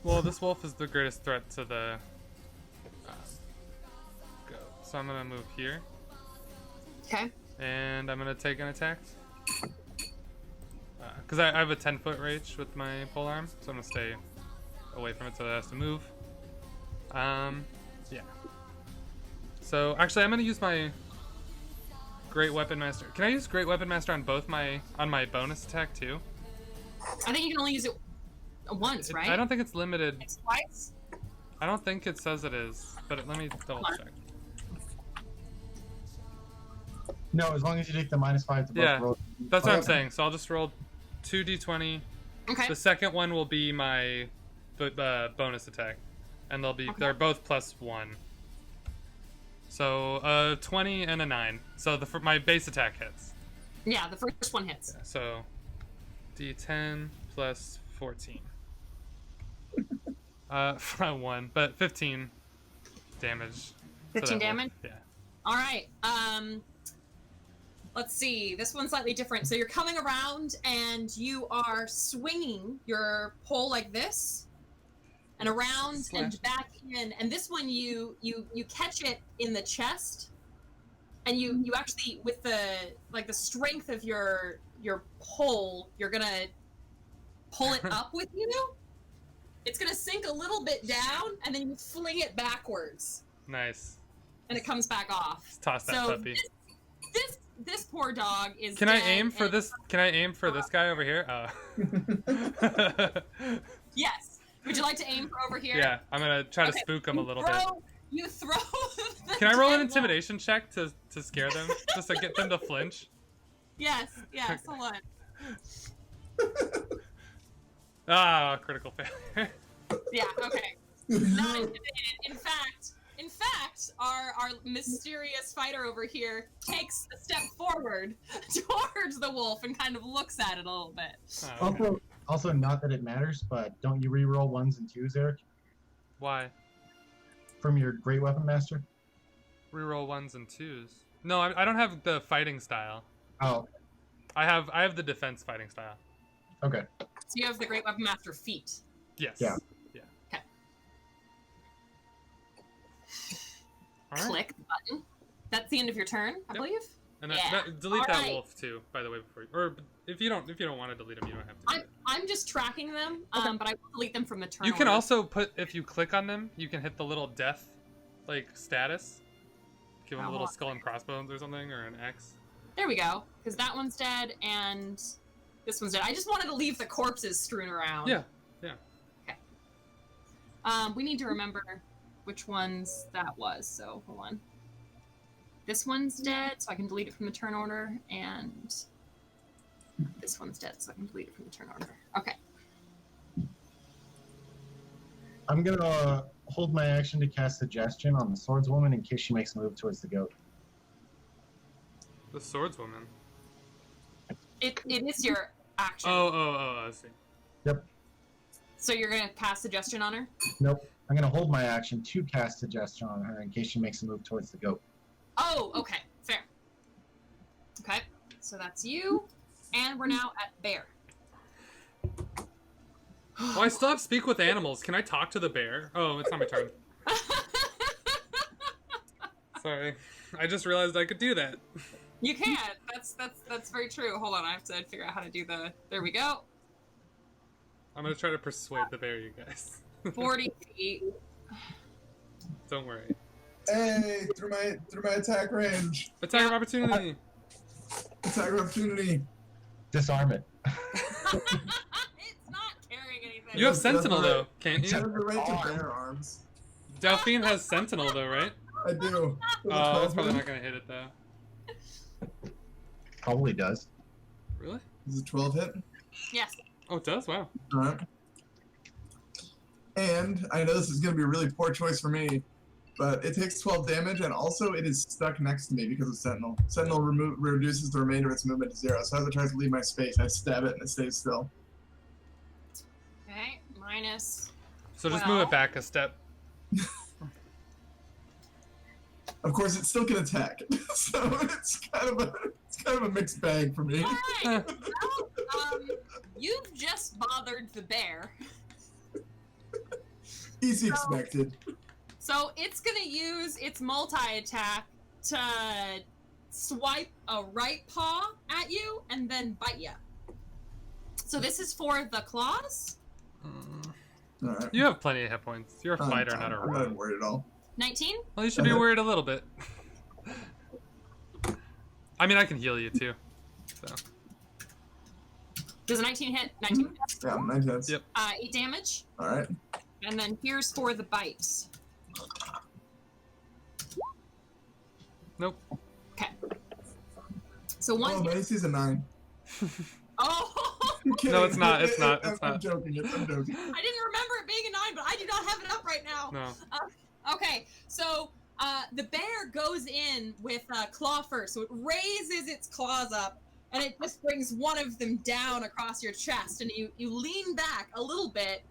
Well, this wolf is the greatest threat to the goat. So I'm gonna move here. Okay. And I'm gonna take an attack. Because I have a 10-foot reach with my polearm, so I'm gonna stay away from it so it has to move. Yeah. So actually, I'm gonna use my Great Weapon Master. Can I use Great Weapon Master on both my bonus attack too? I think you can only use it once, right? I don't think it's limited. It's twice. I don't think it says it is, but let me double check. No, as long as you take the -5 to both Yeah, rolls. that's what I'm saying. So I'll just roll 2d20. Okay. The second one will be my bonus attack, and they're both +1. So 20 and a 9. So my base attack hits. Yeah, the first one hits. Yeah, so d10 plus 14. 1, but 15 damage. 15 damage? Yeah. All right. Let's see. This one's slightly different. So you're coming around and you are swinging your pole like this, and around and back in. And this one you catch it in the chest, and you actually, with the strength of your pole, you're gonna pull it up with you. It's gonna sink a little bit down, and then you fling it backwards. Nice. And it comes back off. Let's toss that puppy. This poor dog is. Can I aim for this? Can I aim for this guy over here? Yes. Would you like to aim for over here? Yeah, I'm gonna try to spook him a little bit. You throw. Can I roll an intimidation check to scare them, just to get them to flinch? Yes. Hold on. Critical failure. Yeah. Okay. Not intimidated. In fact, our mysterious fighter over here takes a step forward towards the wolf and kind of looks at it a little bit. Oh, okay. Also, not that it matters, but don't you re-roll 1s and 2s, Eric? Why? From your Great Weapon Master? Reroll 1s and 2s. No, I don't have the fighting style. Oh. I have the defense fighting style. Okay. So you have the Great Weapon Master feat. Yes. Yeah. Okay. All right. Click the button. That's the end of your turn, I believe. And Yeah. delete All that right. wolf too, by the way, before or if you don't want to delete them, you don't have to. I'm just tracking them, but I will delete them from the turn. You can order. also if you click on them, you can hit the little death, status. Give them a little skull and crossbones or something, or an X. There we go. Because that one's dead and this one's dead. I just wanted to leave the corpses strewn around. Yeah. Okay. We need to remember which ones that was. So hold on. This one's dead, so I can delete it from the turn order, and this one's dead, so I can delete it from the turn order. Okay. I'm gonna hold my action to cast Suggestion on the swordswoman in case she makes a move towards the goat. The swordswoman. It is your action. Oh, I see. Yep. So you're gonna cast Suggestion on her? Nope. I'm gonna hold my action to cast Suggestion on her in case she makes a move towards the goat. Oh, okay. Fair. Okay. So that's you. And we're now at bear. Oh, I still have speak with animals. Can I talk to the bear? Oh, it's not my turn. Sorry. I just realized I could do that. You can. That's very true. Hold on, I have to figure out how to do the. There we go. I'm gonna try to persuade the bear, you guys. 40 feet. Don't worry. Hey, through my attack range. Attack of opportunity. attack of opportunity. Disarm it. It's not carrying anything. You have That's Sentinel, right. though, can't I you? have the right to bear arms. Delphine has Sentinel, though, right? I do. With a Oh, that's 12 probably hit. not going to hit it, though. Probably does. Really? Is it 12 hit? Yes. Oh, it does? Wow. Alright. And I know this is going to be a really poor choice for me, but it takes 12 damage, and also it is stuck next to me because of Sentinel. Sentinel reduces the remainder of its movement to 0, so as it tries to leave my space, I stab it and it stays still. Okay, minus. So just Well- move it back a step. Of course, it still can attack, so it's kind of a mixed bag for me. All right. Well, you've just bothered the bear. Easy expected. So it's gonna use its multi-attack to swipe a right paw at you and then bite you. So this is for the claws. Alright. You have plenty of hit points. You're a fighter, not a I'm rogue. not worried at all. 19. Well, you should be worried a little bit. I mean, I can heal you, too. So. Does a 19 hit? 19 hits. Yeah, 9 hits. Yep. 8 damage. Alright. And then here's for the bites. Nope. Okay. So one. Oh, my AC's a 9. Oh! I'm kidding. No, it's not, it's not, it's I'm not. joking. I'm joking. I didn't remember it being a 9, but I do not have it up right now. No. Okay, so the bear goes in with claw first, so it raises its claws up, and it just brings one of them down across your chest, and you lean back a little bit,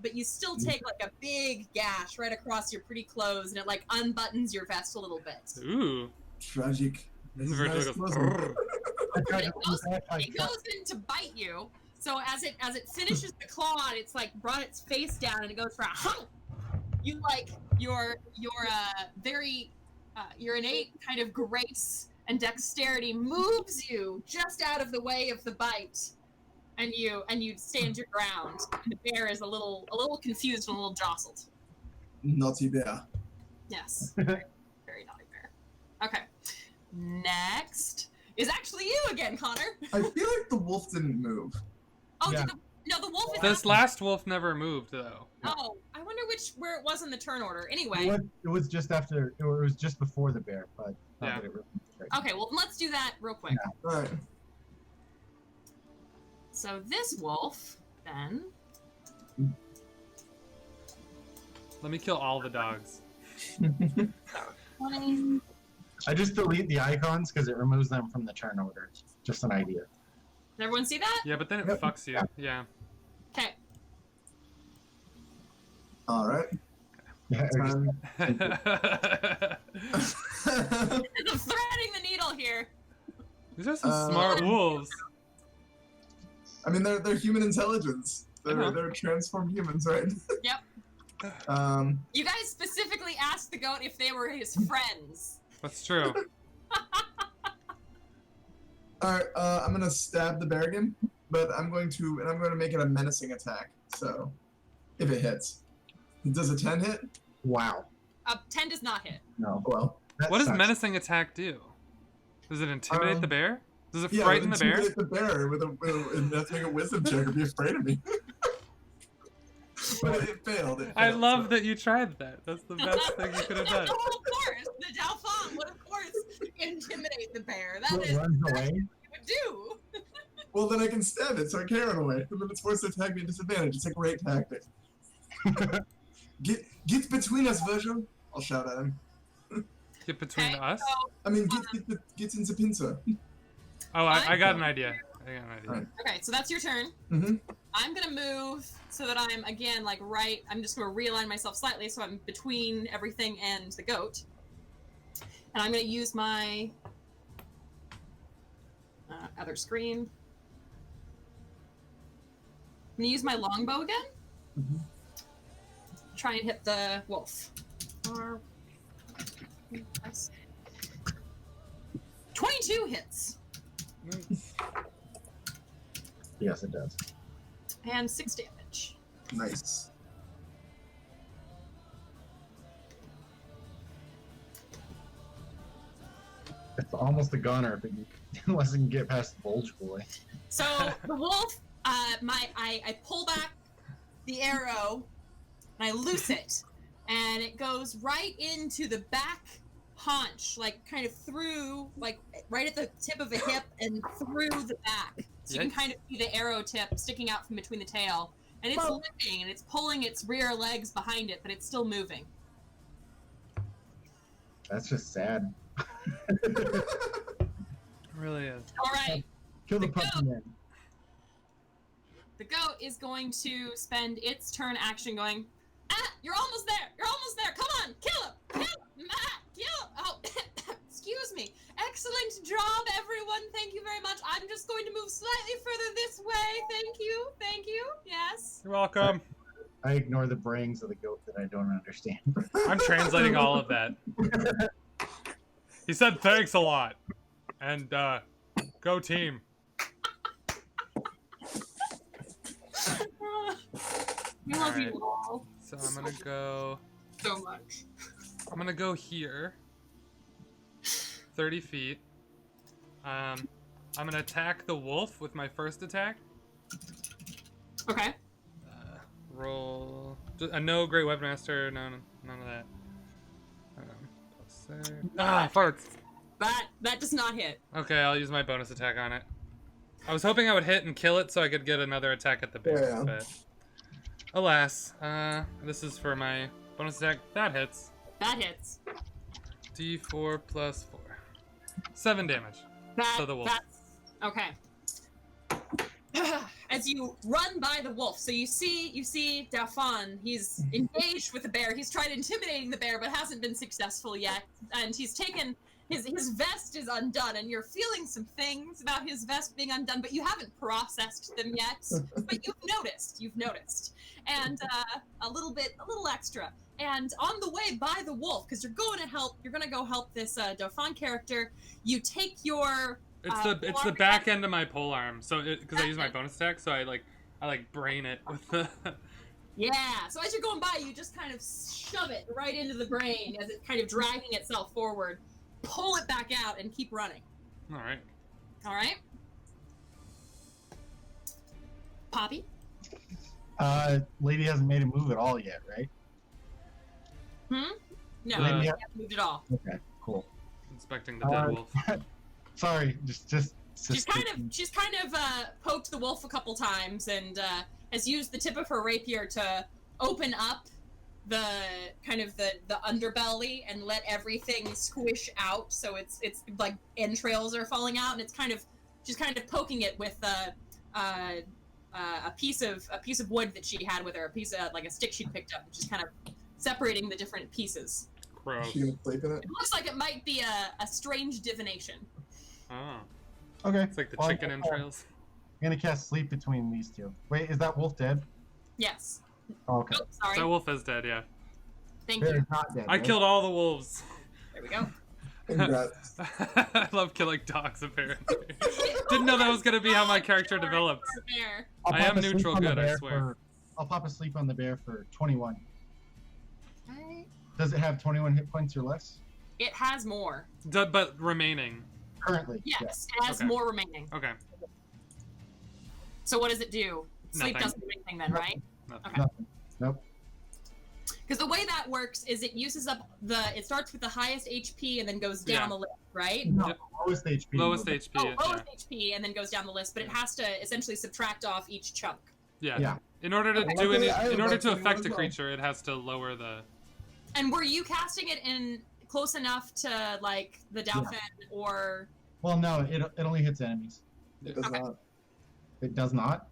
but you still take like a big gash right across your pretty clothes, and it like unbuttons your vest a little bit. Ooh. Tragic. This is Virgil nice goes, closing. "Brrr." It goes in to bite you, so as it finishes the claw, and it's like brought its face down, and it goes for a hump. You like your very your innate kind of grace and dexterity moves you just out of the way of the bite, and you stand your ground. And the bear is a little confused and a little jostled. Naughty bear. Yes, very, very naughty bear. Okay, next is actually you again, Connor. I feel like the wolf didn't move. Oh, Yeah. the wolf is. This last wolf never moved, though. Oh, I wonder where it was in the turn order. Anyway. It was just after. It was just before the bear, but not Yeah. that it really- Okay, well let's do that real quick. Yeah. Alright. So this wolf then. Let me kill all the dogs. 20. I just delete the icons because it removes them from the turn order. Just an idea. Did everyone see that? Yeah, but then it Yep. fucks you. Yeah. Okay. Alright. Yeah, Um, I'm threading the needle here. These are some smart wolves. I mean, they're human intelligence. Uh-huh. They're transformed humans, right? Yep. You guys specifically asked the goat if they were his friends. That's true. Alright, I'm gonna stab the bear again, but I'm going to make it a menacing attack. So, if it hits. Does a 10 hit? wow. 10 does not hit. No. Well, That What does sucks. menacing attack do? Does it intimidate the bear? Does it yeah, frighten the bear? intimidate the bear with and have to make a wisdom check or be afraid of me. But it failed. I love that you tried that. That's the best thing you could have done. No, of course. The Dalphon would, of course, intimidate the bear. That It is runs what away. you would do. Well, then I can stab it, so I can't run away. And then it's forced to attack me at disadvantage. It's a great tactic. Get between us, Virgil. I'll shout at him. Get between Okay, us? so, I mean, get into pincer. Oh, I got an idea. I got an idea. Alright. okay, so that's your turn. Mm-hmm. I'm gonna move so that I'm again like right. I'm just gonna realign myself slightly so I'm between everything and the goat, and I'm gonna use my other screen. I'm gonna use my longbow again. Mhm. Try and hit the wolf. 22 hits Nice. Yes, it does. and 6 damage. Nice. It's almost a goner, but Unless I can get past the bulge boy. So the wolf, I pull back the arrow and I loose it, and it goes right into the back haunch, like kind of through, like right at the tip of the hip and through the back. So you can kind of see the arrow tip sticking out from between the tail, and it's limping and it's pulling its rear legs behind it, but it's still moving. That's just sad. It really is. All right. Kill the puppy man. The goat is going to spend its turn action going, you're almost there! You're almost there! Come on! Kill him! Kill him! Kill him! Oh, excuse me. Excellent job, everyone. Thank you very much. I'm just going to move slightly further this way. Thank you. Thank you. Yes. You're welcome. I ignore the brayings of the goat that I don't understand. I'm translating all of that. He said thanks a lot. And, go team. We love you all So I'm gonna go... so much. I'm gonna go here. 30 feet. I'm gonna attack the wolf with my first attack. Okay. Roll... no Great Weapon Master, none of that. Farts! That does not hit. Okay, I'll use my bonus attack on it. I was hoping I would hit and kill it so I could get another attack at the base, but... Alas, this is for my bonus attack. That hits. That hits. D4 plus 4. 7 damage. So the wolf. Okay. As you run by the wolf, so you see Dafan. He's engaged with the bear. He's tried intimidating the bear, but hasn't been successful yet. And he's taken his vest is undone, and you're feeling some things about his vest being undone, but you haven't processed them yet. But you've noticed, and a little extra. And on the way by the wolf, because you're going to go help this Dafan character. You take your It's the back end of my polearm, so because I use my bonus attack, so I brain it with the. Yeah. So as you're going by, you just kind of shove it right into the brain as it's kind of dragging itself forward. Pull it back out and keep running. All right. All right. Poppy. Lady hasn't made a move at all yet, right? No, Lady he hasn't moved at all. Okay, cool. Inspecting the dead wolf. Sorry, just. She's kind of poked the wolf a couple times and has used the tip of her rapier to open up the kind of the underbelly and let everything squish out, so it's like entrails are falling out, and she's kind of poking it with a piece of wood that she had with her, a piece of like a stick she picked up, just kind of separating the different pieces. Gross. Is she gonna sleep in it? It looks like it might be a strange divination. Oh. Okay. It's like the chicken entrails. I'm gonna cast sleep between these two. Wait, is that wolf dead? Yes. Oh, okay. Oh, sorry. That wolf is dead, yeah. Thank Bear you. is not dead. I right? killed all the wolves. There we go. Congrats. I love killing dogs, apparently. Didn't know that was going to be how my character developed. I'll I pop am a sleep neutral on the good, I bear swear. I'll pop a sleep on the bear for 21. Okay. Does it have 21 hit points or less? It has more. But remaining. Yes, Currently. Yeah. it has Okay. more remaining. Okay. So what does it do? Sleep Nothing. doesn't do anything then, right? Nothing. Okay. Nothing. Nope. Because the way that works is it uses up it starts with the highest HP and then goes down Yeah. the list, right? No, Yep. lowest HP. Lowest HP. Oh, yeah. lowest HP and then goes down the list, but it has to essentially subtract off each chunk. Yeah. Yeah. In order to Okay. do any, I in order to have affect a 21 creature, it has to lower the. And were you casting it in close enough to like the Dauphin or? Well, no, it only hits enemies. It does Okay. not. It does not.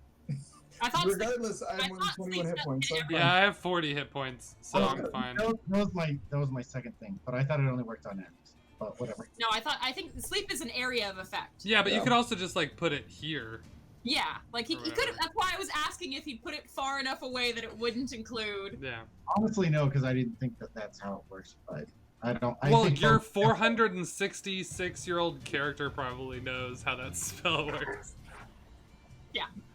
I thought Regardless, I'm I on thought 21 hit sleep points. So doesn't I'm Yeah, I have 40 hit points, so Oh, I'm fine. That was my second thing, but I thought it only worked on enemies. But whatever. No, I think sleep is an area of effect. Yeah, but you Yeah. could also just like put it here. Yeah, like he could have. Whatever. That's why I was asking if he put it far enough away that it wouldn't include. Yeah. Honestly, no, because I didn't think that that's how it works. But I don't. I Well, think your both- 466-year-old character probably knows how that spell works.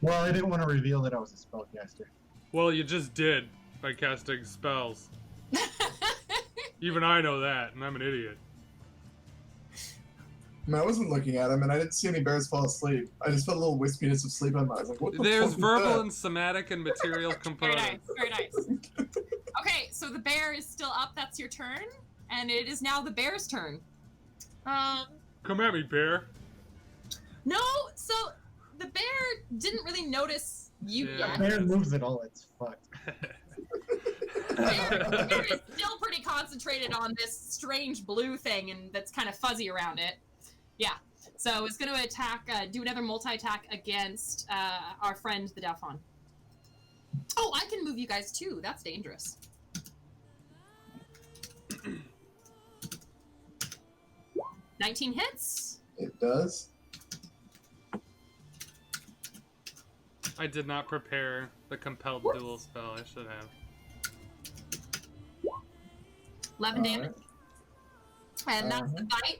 Well, I didn't want to reveal that I was a spellcaster. Well, you just did by casting spells. Even I know that, and I'm an idiot. I wasn't looking at him, and I didn't see any bears fall asleep. I just felt a little wispiness of sleep on my eyes. I was like, what the There's fuck verbal is that? and somatic and material Very components. nice, very nice. Okay, so the bear is still up. That's your turn, and it is now the bear's turn. Come at me, bear. No, so the bear didn't really notice you Yeah. yet. Bear moves at all, it's fucked. The bear is still pretty concentrated on this strange blue thing, and that's kind of fuzzy around it. Yeah. So it's going to attack, do another multi-attack against our friend the Dauphin. Oh, I can move you guys too. That's dangerous. $19 hits. It does. I did not prepare the compelled duel spell. I should have. 11 damage. And that's the bite.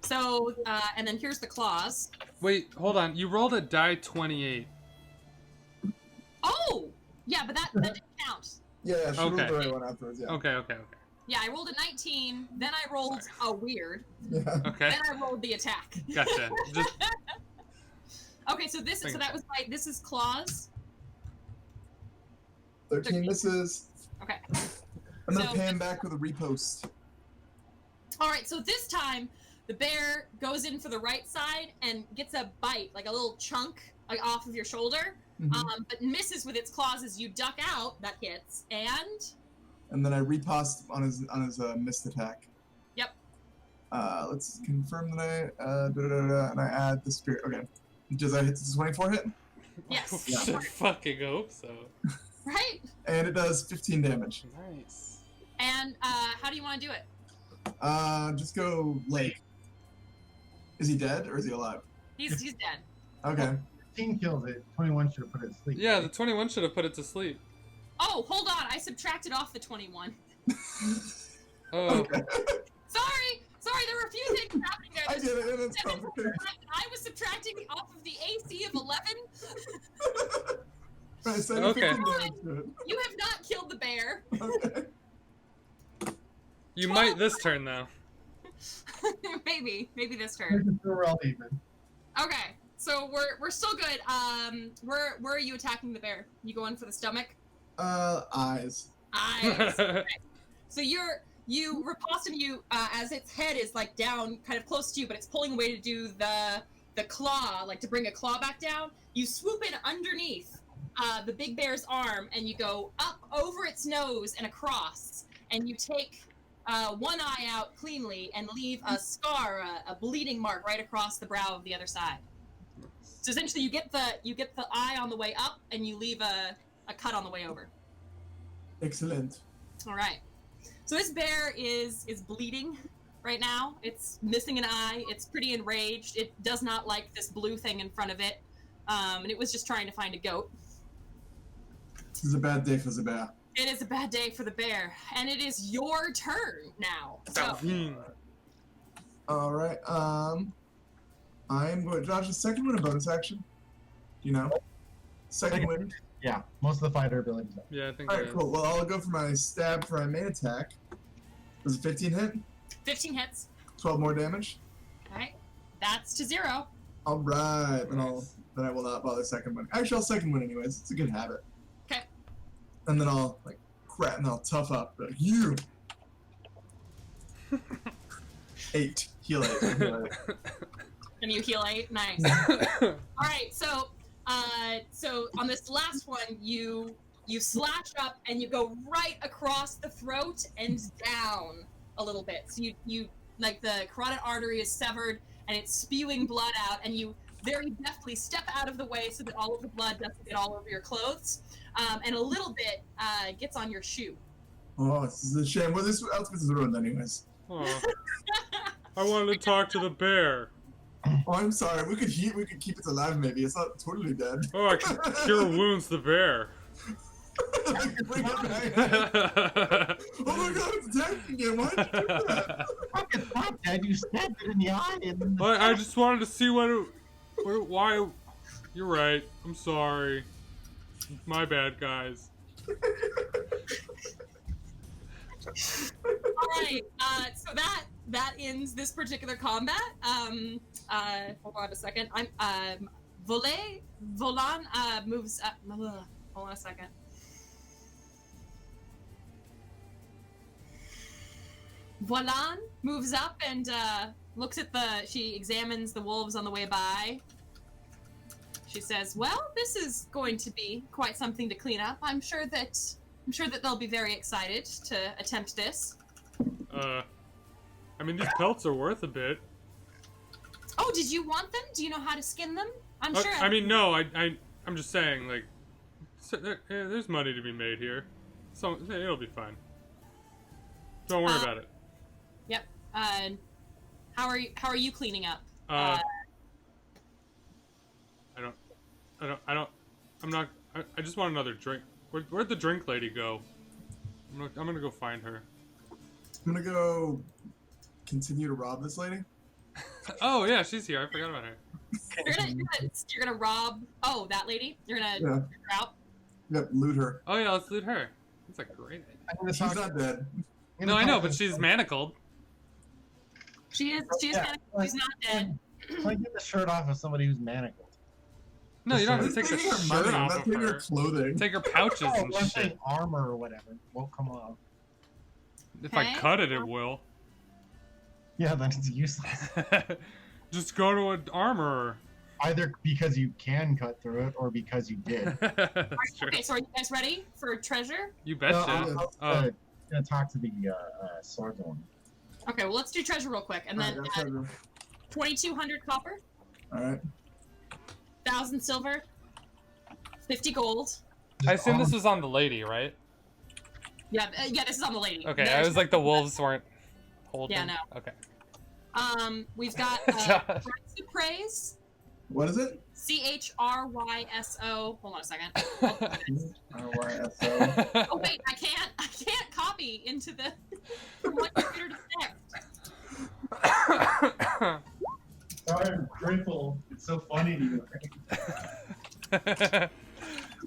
So, and then here's the claws. Wait, hold on. You rolled a die 28. Oh! Yeah, but that didn't count. Yeah, she Okay. rolled the right one afterwards, yeah. Okay. Yeah, I rolled a 19, then I rolled a weird, Yeah. Okay. then I rolled the attack. Gotcha. Just Okay, so that was my, this is claws. 13 misses. Okay. I'm gonna So- pay him back with a repost. All right, so this time the bear goes in for the right side and gets a bite, like a little chunk, like off of your shoulder, Mhm. but misses with its claws as you duck out. That hits, and And then I repost on his missed attack. Yep. Let's confirm that and I add the spirit. Okay. Does that hit the 24 hit? Yes. I should fucking hope so. right. And it does 15 damage. Nice. And how do you want to do it? Just go lake. Is he dead or is he alive? He's dead. Okay. 15 kills it. 21 should have put it to sleep. Yeah, the 21 should have put it to sleep. Oh, hold on, I subtracted off the 21. Oh. Okay. Sorry, there were a few things happening there. I get it, it's Seven, complicated. I was subtracting off of the AC of 11. Right, so Okay. 15 damage to it. You have not killed the bear. Okay. You might this turn, though. maybe this turn. We're all even. Okay, so we're still good. Where are you attacking the bear? You going for the stomach? Eyes. Eyes. Okay. So you riposte him. You as its head is like down, kind of close to you, but it's pulling away to do the claw, like to bring a claw back down. You swoop in underneath the big bear's arm, and you go up over its nose and across, and you take one eye out cleanly and leave a scar, a bleeding mark right across the brow of the other side. So essentially, you get the eye on the way up, and you leave a cut on the way over. Excellent. All right. So this bear is bleeding right now. It's missing an eye. It's pretty enraged. It does not like this blue thing in front of it, and it was just trying to find a goat. This is a bad day for the bear. It is a bad day for the bear, and it is your turn now. So Hmm. All right. I'm going. Josh, is second wind a bonus action? Do you know? Second wind. Yeah, most of the fighter abilities are. Yeah, I think All it right, is. cool. Well, I'll go for my stab for my main attack. Does it 15 hit? 15 hits. 12 more damage. All right. That's to 0. All right. Then I will not bother second wind. Actually, I'll second wind anyways. It's a good habit. Okay. And then I'll crap, and I'll tough up. Like, you. 8. Heal 8. Heal 8. And you heal 8. Nice. All right. So on this last one, you slash up and you go right across the throat and down a little bit. So you like the carotid artery is severed and it's spewing blood out, and you very deftly step out of the way so that all of the blood doesn't get all over your clothes, and a little bit gets on your shoe. Oh, this is a shame. Well, this outfit is ruined anyways. Aw. I wanted to talk to the bear. Oh, I'm sorry. We could keep it alive. Maybe it's not totally dead. Oh, I can cure wounds the bear. Bring it back. Oh my god, it's attacking again. Why did you do that? Fucking fuck, Dad, you stabbed it in the eye and then I just wanted to see why. You're right. I'm sorry. My bad, guys. right. So that ends this particular combat. Hold on a second. Volan moves up. Hold on a second. Volan moves up and looks at she examines the wolves on the way by. She says, "Well, this is going to be quite something to clean up. I'm sure that they'll be very excited to attempt this." I mean, these pelts are worth a bit. Oh, did you want them? Do you know how to skin them? I'm sure. I mean, no, I'm just saying, like, there's money to be made here, so it'll be fine. Don't worry about it. Yep. How are you cleaning up? I just want another drink. Where'd the drink lady go? I'm gonna go find her. I'm gonna go continue to rob this lady. Oh yeah, she's here. I forgot about her. You're gonna rob. Oh, that lady. You're gonna Yeah. her out. Yep, loot her. Oh yeah, let's loot her. That's a great idea. She's not dead. No, I know, but she's manacled. She is. Yeah, She's not dead. Like get the shirt off of somebody who's manacled. No, you don't have to take the Taking her shirt money, I'm off not of taking her her. clothing. Take her pouches Oh, and I'm shit. saying armor or whatever won't come off. If I Okay. cut it, it will. Yeah, then it's useless. Just go to an armorer. Either because you can cut through it or because you did. That's true. Okay, so are you guys ready for treasure? You betcha. I'm gonna talk to the swordsman. Okay, well let's do treasure real quick, and then 2,200 copper, Alright. 1,000 silver, 50 gold. I assume this was on the lady, right? Yeah, this is on the lady. Okay, I was like the wolves weren't holding. Yeah, no. Okay. We've got Josh. Price of Praise, What is it? CHRYSO. Hold on a second. RYSO. Oh wait, I can't copy into the from one computer to the next. Sorry, I'm crippled. It's so funny to you.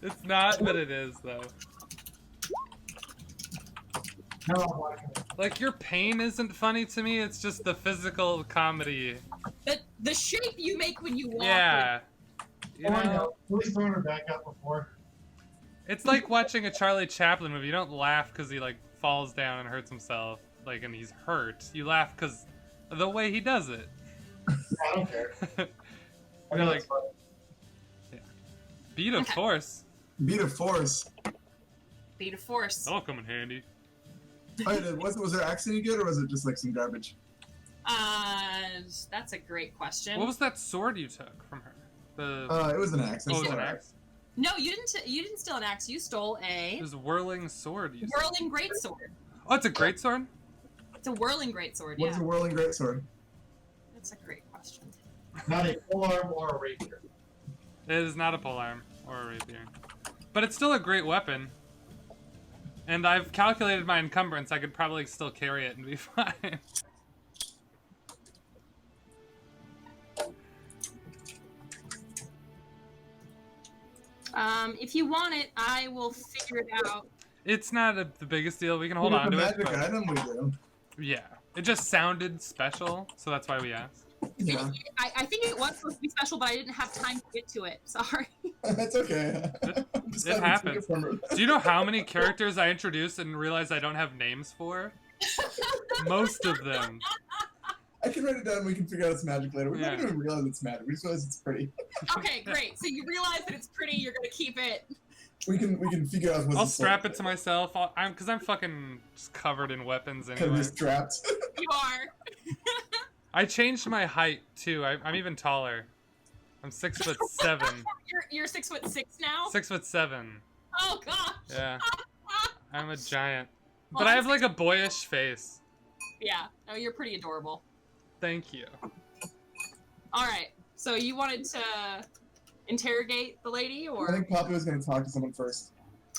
It's not, but it is though. No, I'm watching it. Like your pain isn't funny to me. It's just the physical comedy. The shape you make when you walk. Yeah. You Oh, I know, know. Please throw her back up before. it's like watching a Charlie Chaplin movie. You don't laugh because he like falls down and hurts himself, like, and he's hurt. You laugh because of the way he does it. I don't care. I You're know like, it's funny. beat of force. Beat of force. Beat of force. That'll come in handy. Oh, yeah, was there axe any good or was it just like some garbage? That's a great question. What was that sword you took from her? It was an axe. Oh, it was an axe. No, you didn't steal an axe. You stole a It was a whirling sword. You said. whirling greatsword. Oh, it's a great sword. It's a whirling greatsword. What's Yeah, a whirling greatsword? that's a great question. Not a polearm or a rapier. It is not a polearm or a rapier, but it's still a great weapon. And I've calculated my encumbrance. I could probably still carry it and be fine. If you want it, I will figure it out. It's not the biggest deal. We can hold It's on a to it. magic But item we do. yeah, it just sounded special, so that's why we asked. Yeah, I think it was supposed to be special, but I didn't have time to get to it. Sorry. that's okay. I'm just It having to happens. take it from her. Do you know how many characters I introduced and realized I don't have names for? Most of them. I can write it down and we can figure out it's magic later. We Yeah. don't even realize it's magic. We just realize it's pretty. Okay, great. So you realize that it's pretty. You're gonna keep it. We can figure out what's I'll the strap sword. it to myself. Because I'm fucking just covered in weapons Kind of anyway. just strapped. You are. I changed my height too. I'm even taller. I'm 6'7". You're 6'6" now. 6'7". Oh gosh. Yeah, I'm a giant. Well, But I I'm have like a boyish face. Yeah. Oh, you're pretty adorable. Thank you. All right. So you wanted to interrogate the lady, I or think Poppy was going to talk to someone first.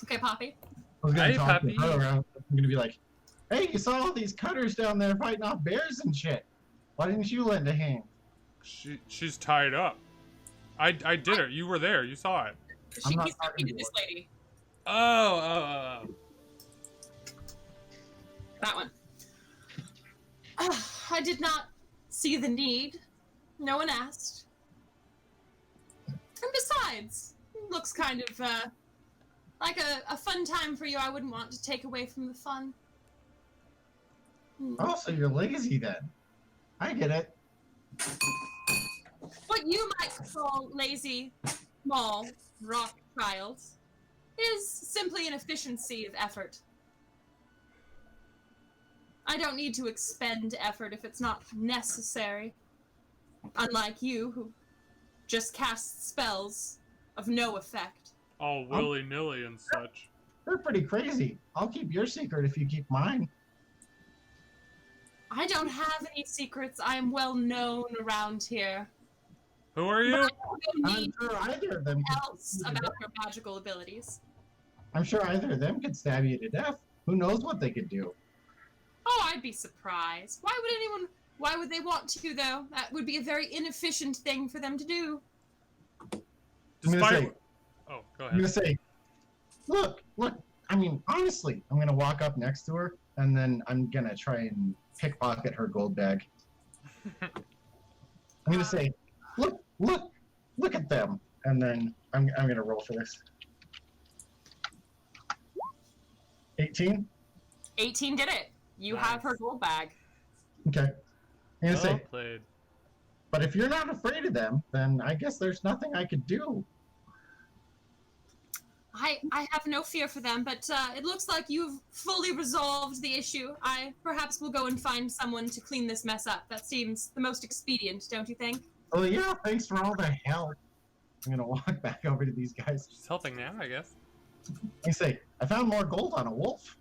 okay, Poppy? I was gonna Hey, talk puppy. to her. I'm gonna be like, "Hey, you saw all these cutters down there fighting off bears and shit. Why didn't you lend a hand?" She's tied up. I did her. You were there. You saw it. I'm not He's talking to talking this to Oh. that one. I did not see the need. No one asked. And besides, looks kind of like a fun time for you. I wouldn't want to take away from the fun. Oh, so you're lazy then. I get it. What you might call lazy, small, rock child is simply an efficiency of effort. I don't need to expend effort if it's not necessary. Unlike you, who just casts spells of no effect. All willy-nilly and such. You're pretty crazy. I'll keep your secret if you keep mine. I don't have any secrets. I am well known around here. Who are you? I don't I'm need sure either of them else about your magical abilities. I'm sure either of them could stab you to death. Who knows what they could do? Oh, I'd be surprised. Why would they want to, though? That would be a very inefficient thing for them to do. I'm gonna say, Oh, go I'm ahead. gonna say, look. I mean, honestly, I'm gonna walk up next to her and then I'm gonna try and pickpocket her gold bag. I'm gonna say, look at them, and then I'm gonna roll for this. 18. 18 did it. You have her gold bag. Okay. I'm gonna Well say, played. but if you're not afraid of them, then I guess there's nothing I could do. I have no fear for them, but it looks like you've fully resolved the issue. I perhaps will go and find someone to clean this mess up. That seems the most expedient, don't you think? Oh yeah, thanks for all the help. I'm gonna walk back over to these guys. She's helping now, I guess. I say, I found more gold on a wolf.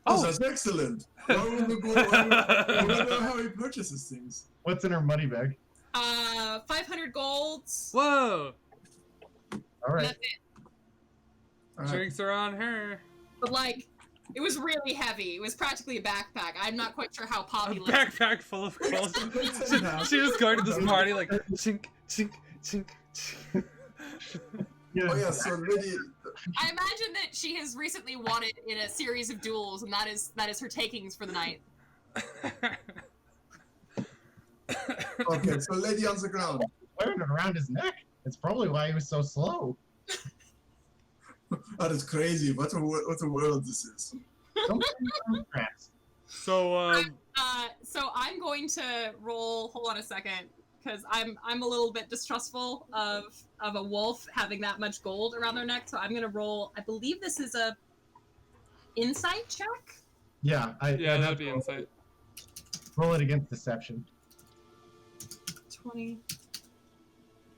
Oh, that's excellent. Why would we go? I wonder how he purchases things. What's in her money bag? 500 golds. Whoa! All right. That's it. Drinks are on her. But like, it was really heavy. It was practically a backpack. I'm not quite sure how A popular. backpack full of gold. she was going to this party like chink, chink, chink, chink. Yeah. Oh yeah, so Lady. I imagine that she has recently won it in a series of duels, and that is her takings for the night. Okay, so Lady on the ground. Wearing it around his neck. That's probably why he was so slow. That is crazy. What a world this is. Don't cracks. So, So I'm going to roll. Hold on a second, because I'm a little bit distrustful of a wolf having that much gold around their neck. So I'm gonna roll. I believe this is a insight check. Yeah, I'd yeah, have that'd be to insight. roll it against deception. 20.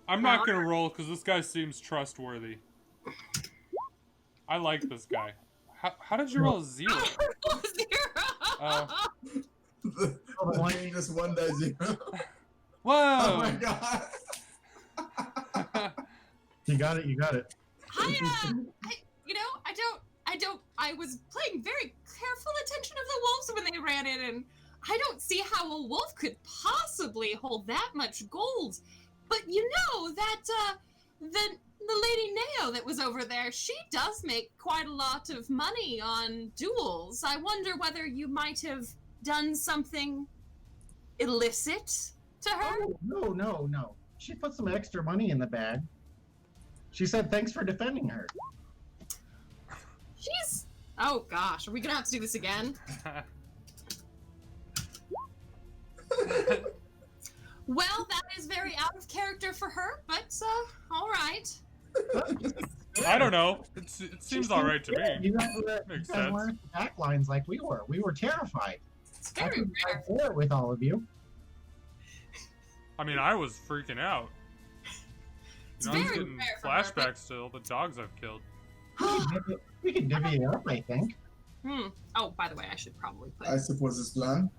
I'm not gonna roll because this guy seems trustworthy. I like this guy. How did you roll a 0? 0. Just one die 0. Whoa! Oh my god. You got it. You got it. I was paying very careful attention of the wolves when they ran in, and I don't see how a wolf could possibly hold that much gold. But you know that the lady Neo that was over there, she does make quite a lot of money on duels. I wonder whether you might have done something illicit to her. Oh, no. She put some extra money in the bag. She said thanks for defending her. She's... Oh gosh, are we gonna have to do this again? Well, that is very out of character for her, but, alright. I don't know. It seems alright to me. You guys Makes weren't sense. back lines like we were. We were terrified. It's I very couldn't rare. fight there with all of you. I mean, I was freaking out. It's You know, I'm very getting rare for her, but- flashbacks to all the dogs I've killed. We can divvy it up, I think. Oh, by the way, I should probably put... I suppose it's plan.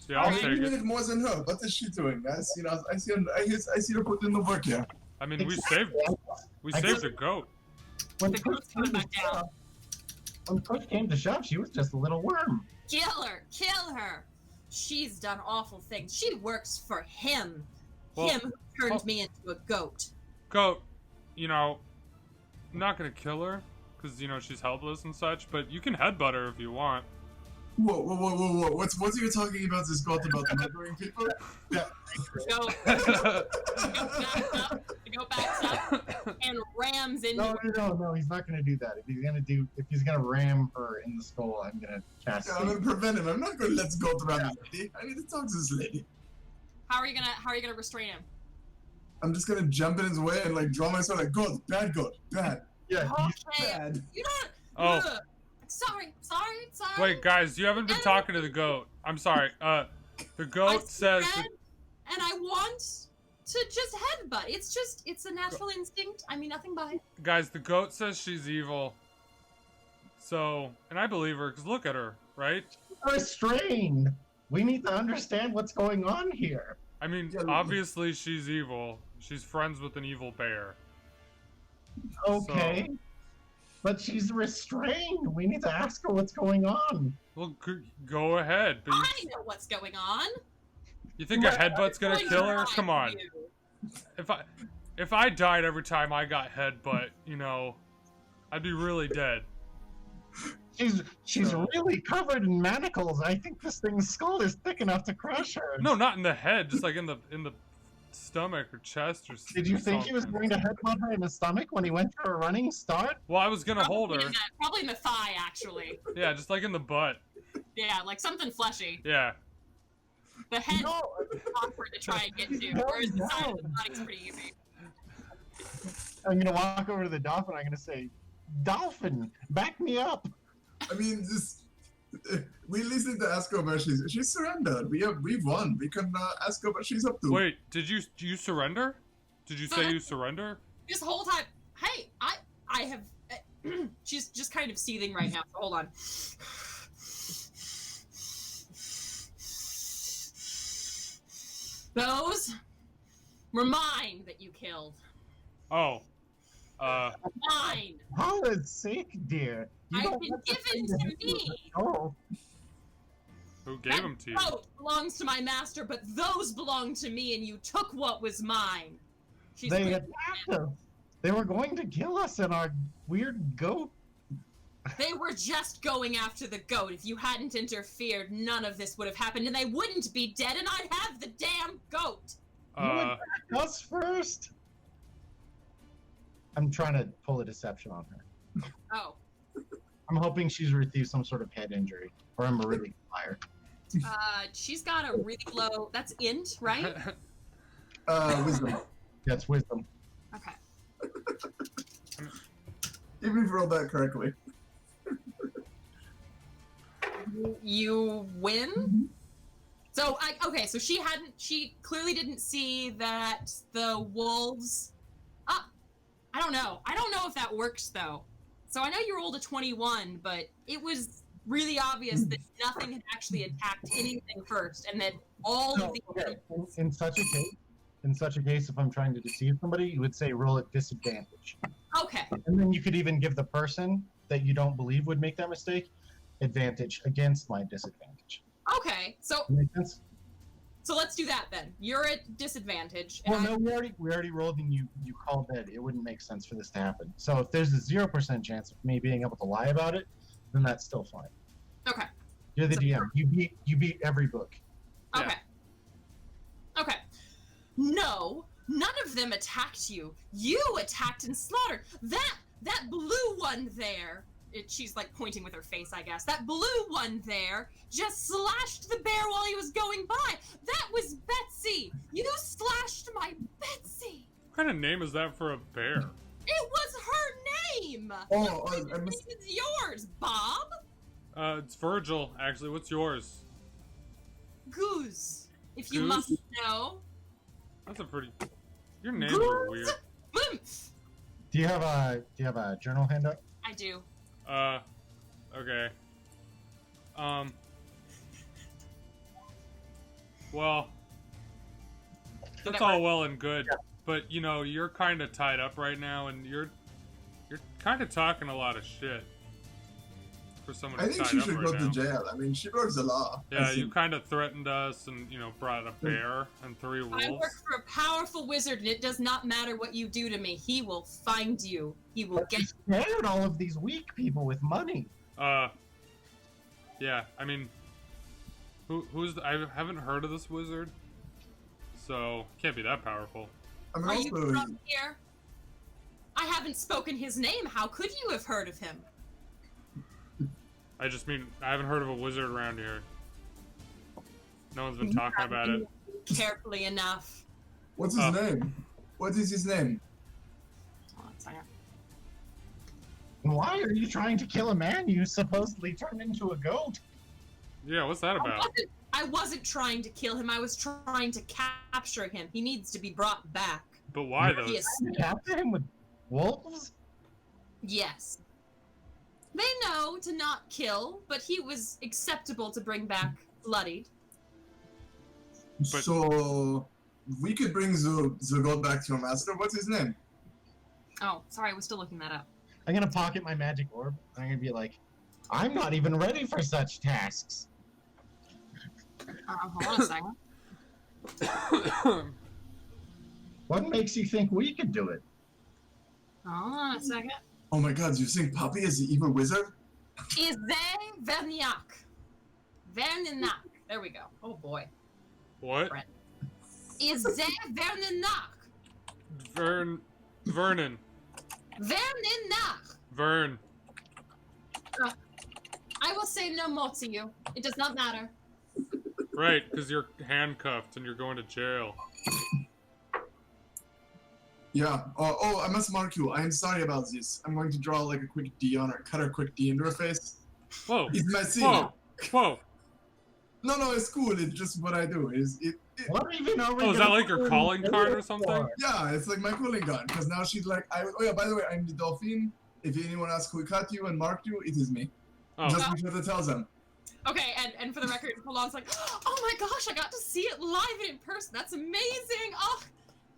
Yeah, I'll I take need it. it more than her. What is she doing? I see her put in the work here. I mean, we saved a goat. When The push goat's coming back down. came to shove, she was just a little worm. Kill her! She's done awful things. She works for him. Well, him who turned me into a goat. Goat, you know, I'm not gonna kill her because you know she's helpless and such. But you can headbutt her if you want. Whoa. What are you talking about this goat about murdering people? Yeah. The goat backs up and rams into No. He's not gonna do that. If he's gonna ram her in the skull, I'm gonna cast. Yeah, I'm gonna prevent him. I'm not gonna let this goat ram this lady. I need to talk to this lady. How are you gonna restrain him? I'm just gonna jump in his way and like draw my sword like goat, bad goat, bad. Yeah. Okay. Bad. You don't. Oh. Ugh. Sorry. Wait, guys, you haven't been talking to the goat. I'm sorry. The goat says. Red, and I want to just headbutt. It's a natural instinct. I mean, nothing but. Guys, the goat says she's evil. So, and I believe her, because look at her, right? Restrained. We need to understand what's going on here. I mean, Yeah, obviously she's evil. She's friends with an evil bear. Okay. But she's restrained. We need to ask her what's going on. Well, go ahead. But I know what's going on. you think a headbutt's gonna kill her? Come on. You. If I died every time I got headbutt, I'd be really dead. She's really covered in manacles. I think this thing's skull is thick enough to crush her. No, not in the head, just like in the stomach or chest or something. Did you think he was going to headbutt her in the stomach when he went for a running start? Well, I was gonna hold her. Probably in the thigh, actually. Yeah, just like in the butt. Yeah, like something fleshy. Yeah. The head No. is awkward to try and get to, whereas the side of the body's pretty easy. I'm gonna walk over to the dolphin. I'm gonna say, "Dolphin, back me up." I mean, we at least need to ask her where she's surrendered. We've won. We can ask her what she's up to. Wait, did you surrender? Did you say you surrender? This whole time, hey, I have. She's just kind of seething right now. So hold on. Those were mine that you killed. Oh. Mine. Holland's sick, dear. You I've don't been have to given say to that. me. Oh, Who gave them to you? Boat belongs to my master, but those belong to me, and you took what was mine. She's they really- attacked us. They were going to kill us and our weird goat. They were just going after the goat. If you hadn't interfered, none of this would have happened, and they wouldn't be dead, and I'd have the damn goat. You attacked us first. I'm trying to pull a deception on her. Oh. I'm hoping she's received some sort of head injury, or I'm a really liar. She's got a really low. That's int, right? Wisdom. That's wisdom. Okay. Even if you rolled that correctly. You win. So so she clearly didn't see that the wolves. I don't know if that works though. So I know you rolled a 21, but it was really obvious that nothing had actually attacked anything first, and that all of the. Okay. In such a case, if I'm trying to deceive somebody, you would say roll at disadvantage. Okay. And then you could even give the person that you don't believe would make that mistake advantage against my disadvantage. Okay. So Make sense? So let's do that then. You're at disadvantage. Well, no, we already rolled and you called dead. It wouldn't make sense for this to happen. So if there's a 0% chance of me being able to lie about it, then that's still fine. Okay. You're the DM. You beat every book. Okay. Yeah. Okay. No, none of them attacked you. You attacked and slaughtered. That blue one there. She's like pointing with her face, I guess. That blue one there just slashed the bear while he was going by. That was Betsy. You slashed my Betsy. What kind of name is that for a bear? It was her name. Oh, What name is yours, Bob? It's Virgil, actually. What's yours? Goose. If you Goose? must know. That's a pretty... Your names are weird. Boomf. Do you have a journal handout? I do. Okay. Well, that's all well and good, but you're kind of tied up right now, and you're kind of talking a lot of shit for someone I who's think tied she up should right go now. to jail. I mean, she broke the law. Yeah, you kind of threatened us, and brought a bear and 3 wolves. I work for a powerful wizard, and it does not matter what you do to me. He will find you. He will get you. Scared all of these weak people with money. Yeah, I mean, I haven't heard of this wizard, so can't be that powerful. I mean, Are you also, from here? I haven't spoken his name. How could you have heard of him? I just mean, I haven't heard of a wizard around here. No one's been talking about it. Carefully enough. what's his name? What is his name? Hold on a second. Why are you trying to kill a man you supposedly turned into a goat? Yeah, what's that about? I wasn't trying to kill him. I was trying to capture him. He needs to be brought back. But why though? He is- You capture him with wolves? Yes. They know to not kill, but he was acceptable to bring back bloodied. But- So we could bring the goat back to your master. What's his name? Oh, sorry, I was still looking that up. I'm gonna pocket my magic orb. I'm gonna be like, I'm not even ready for such tasks. Hold on a second. What makes you think we could do it? Hold on a second. Oh my God! You think Poppy is the evil wizard? Is Verniac. Verniac. There we go. Oh boy. What? Is Verniac. Vernon. Verniac. Vern. I will say no more to you. It does not matter. Right, because you're handcuffed and you're going to jail. Yeah. Oh, I must mark you. I am sorry about this. I'm going to draw like a quick D on her, cut her quick D into her face. Whoa. It's messy. Whoa. Whoa. No, it's cool. It's just what I do. What even are we Oh, is that gonna like your do calling in card or jail something? for? Yeah, it's like my cooling gun. Because now she's like, oh yeah, by the way, I'm the dolphin. If anyone asks who cut you and marked you, it is me. Oh. Just be sure to tell them. Okay, and for the record, Milan's like, oh my gosh, I got to see it live and in person. That's amazing. Oh,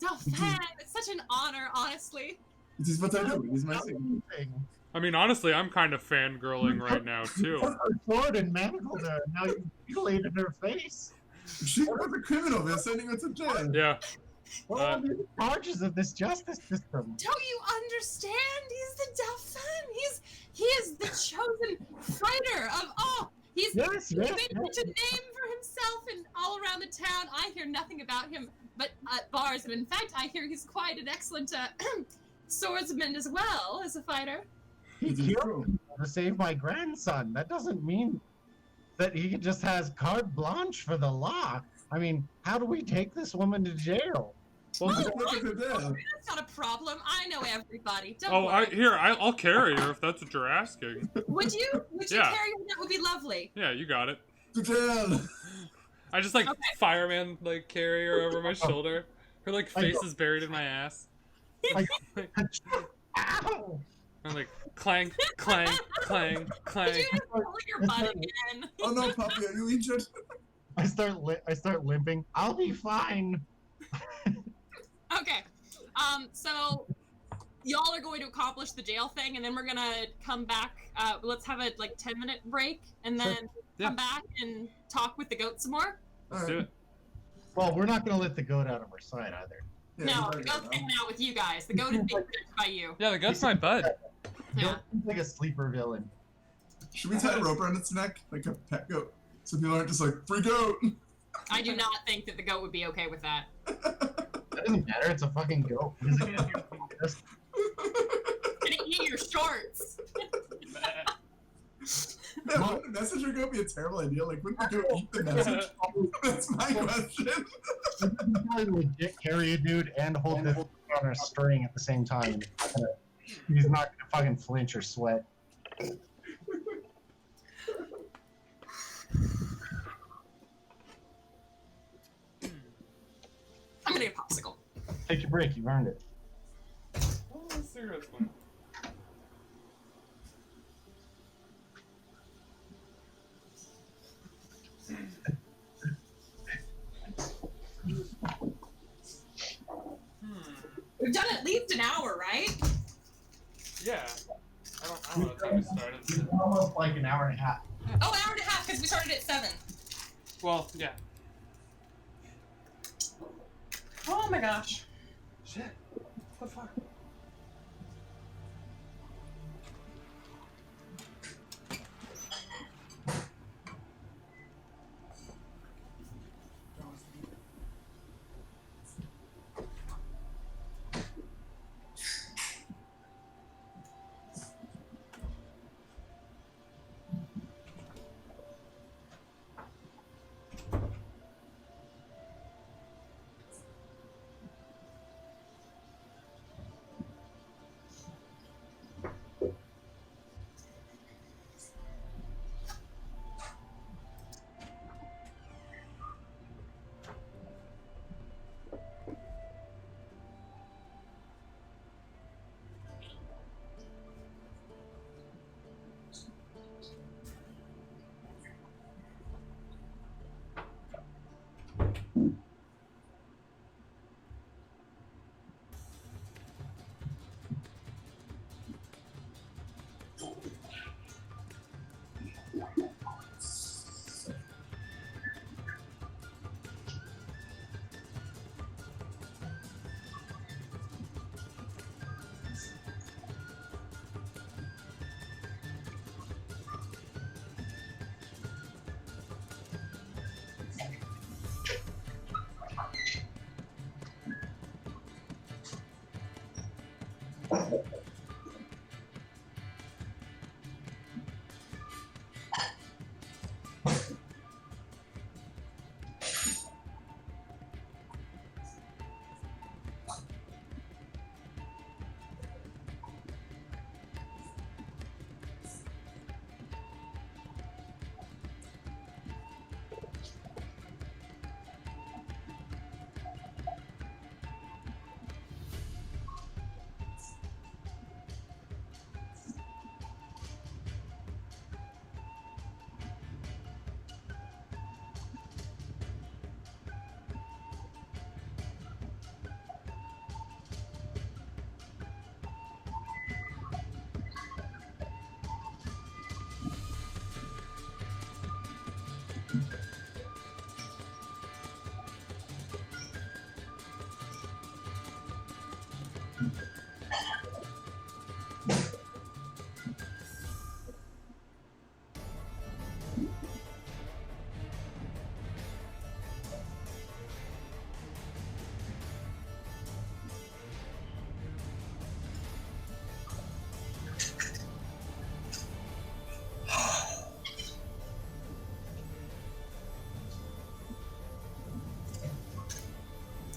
Dauphin, it's such an honor, honestly. It is what I do. It is my thing. I mean, honestly, I'm kind of fangirling right now, too. Took her sword and mangled her. Now you mutilated her face. She was a criminal. They're sending her to jail. Yeah. What are the charges of this justice system? Don't you understand? He's the Dauphin. He is the chosen fighter of all. He's made such a name for himself and all around the town. I hear nothing about him but at bars, and in fact, I hear he's quite an excellent swordsman as well as a fighter. He killed me to save my grandson. That doesn't mean that he just has carte blanche for the law. I mean, how do we take this woman to jail? Oh, Just look at her there. that's not a problem. I know everybody. Don't Oh, worry. I'll carry her if that's what you're asking. Would you? Would you Yeah. carry her? That would be lovely. Yeah, you got it. To jail. I just like Okay. fireman like carry her over my shoulder. Her like face is buried in my ass. Ow! I'm like clang, clang, clang, Did clang. you just pull your butt again? Oh no, Poppy, are you injured? I start limping. I'll be fine. Okay. So y'all are going to accomplish the jail thing, and then we're gonna come back. Let's have a 10-minute break, and then Yeah. come back and talk with the goat some more. Let's do it. Well, we're not gonna let the goat out of our sight either. Yeah, No, you the goat's better hanging out with you guys. The goat is being judged by you. Yeah, the goat's my bud. Yeah. He's like a sleeper villain. know. Should we tie a rope around its neck like a pet goat? So people aren't just like, free goat! I do not think that the goat would be okay with that. That doesn't matter. It's a fucking goat. What is it gonna do? Just- Can it eat your shorts? Yeah, wouldn't the messenger goat be a terrible idea? Like, wouldn't the goat eat the message? That's my question. You can probably legit carry a dude and hold this on a string at the same time. He's not gonna fucking flinch or sweat. I'm gonna get a popsicle. Take your break. You've earned it. Oh, cigarettes, man. We've done at least an hour, right? Yeah. I don't know what time we started. It's almost like an hour and a half. Oh, an hour and a half because we started at 7. Well, yeah. Oh my gosh. Shit. What the fuck?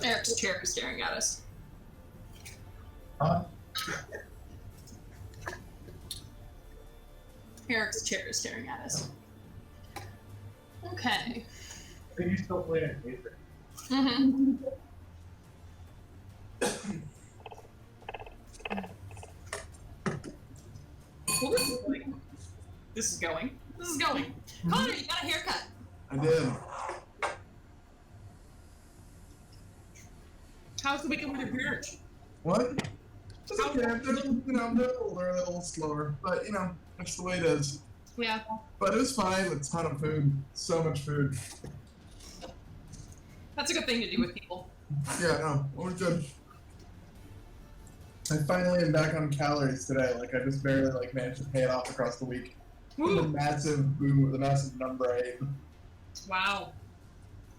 Eric's chair is staring at us. Huh? Eric's chair is staring at us. Okay. Are you still playing paper? Mm-hmm. Well, this is going. This is going. This is going. Connor, you got a haircut. I did. How's the weekend with your parents? What? Just okay. They're, they're older, a little slower, but that's the way it is. Yeah. But it was fine. A ton of food. So much food. That's a good thing to do with people. Yeah, no, it was good. I finally am back on calories today. Like I just barely managed to pay it off across the week. The massive number I ate. Wow.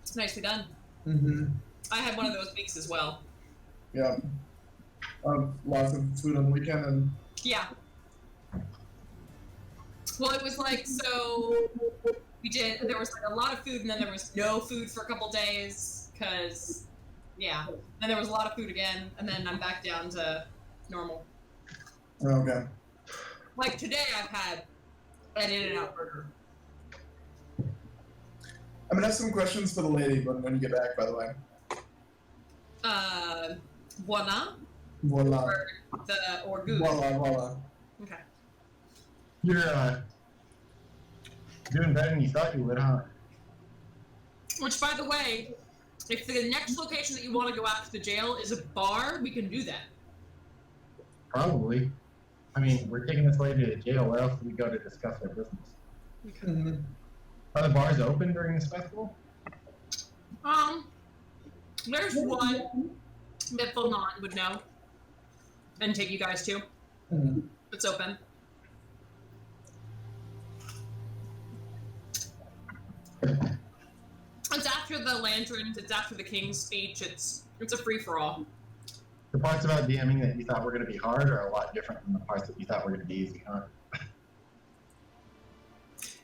It's nicely done. Mm-hmm. I had one of those weeks as well. Yeah. Lots of food on the weekend and. Yeah. Well, it was so there was a lot of food and then there was no food for a couple days because, yeah. Then there was a lot of food again and then I'm back down to normal. Okay. Like today I've had an In-N-Out burger. I'm gonna have some questions for the lady when you get back, by the way. Voila. Voila. Or good. Voila. Okay. You're doing better than you thought you would, huh? Which, by the way, if the next location that you want to go after the jail is a bar, we can do that. Probably. I mean, we're taking this lady to jail. Where else do we go to discuss our business? Okay. Mm-hmm. Are the bars open during this festival? There's one that Fulnon would know and take you guys to. Mm-hmm. It's open. It's after the lanterns. It's after the king's speech. It's a free for all. The parts about DMing that you thought were going to be hard are a lot different from the parts that you thought were going to be easy, huh?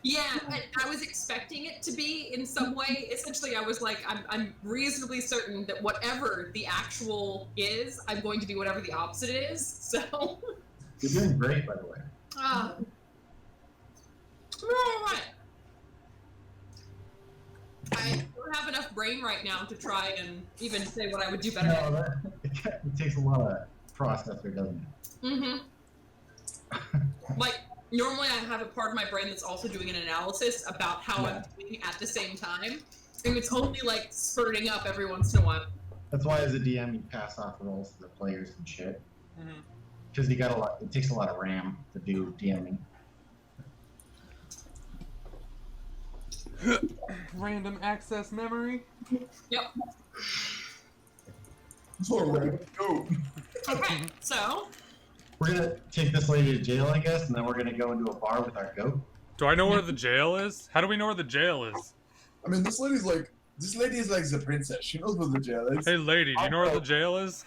Yeah, I was expecting it to be in some way. Essentially, I was like, I'm reasonably certain that whatever the actual is, I'm going to do whatever the opposite is. So. You're doing great, by the way. We're all right. I don't have enough brain right now to try and even say what I would do better. No, it takes a lot of processor, doesn't it? Mm-hmm. Like, normally I have a part of my brain that's also doing an analysis about how I'm doing at the same time. And it's only spurting up every once in a while. That's why as a DM you pass off roles to the players and shit. Mm-hmm. Because it takes a lot of RAM to do DMing. Random access memory. Yep. Go. Okay, so. We're gonna take this lady to jail, I guess, and then we're gonna go into a bar with our goat. Do I know where the jail is? How do we know where the jail is? I mean, this lady is like the princess. She knows where the jail is. Hey, lady, do you know where the jail is?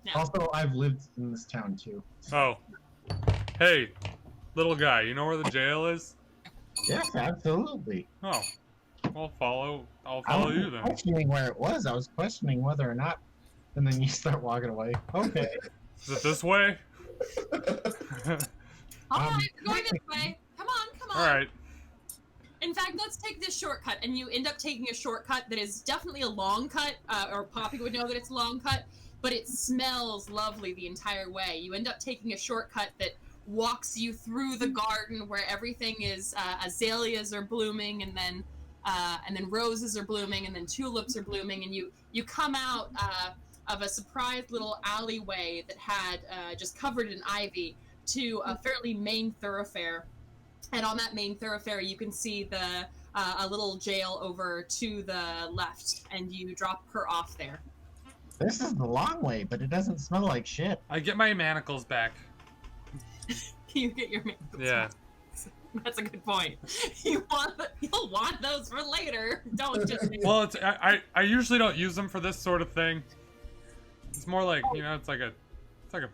Now, Also, I've lived in this town too. Oh. Hey, little guy, you know where the jail is? Yes, absolutely. Oh. I'll follow I you wasn't then. questioning where it was. I was questioning whether or not. And then you start walking away. Okay. Is it this way? all right, we're going this way. Come on, come on. Alright. In fact, let's take this shortcut, and you end up taking a shortcut that is definitely a long cut, or Poppy would know that it's a long cut, but it smells lovely the entire way. You end up taking a shortcut that walks you through the garden where everything is azaleas are blooming, and then roses are blooming, and then tulips are blooming, and you come out of a surprised little alleyway that had just covered in ivy to a fairly main thoroughfare. And on that main thoroughfare, you can see a little jail over to the left, and you drop her off there. This is the long way, but it doesn't smell like shit. I get my manacles back. You get your manacles. Yeah. That's a good point. You'll want those for later. Don't just. Well, I usually don't use them for this sort of thing. It's more like, it's like a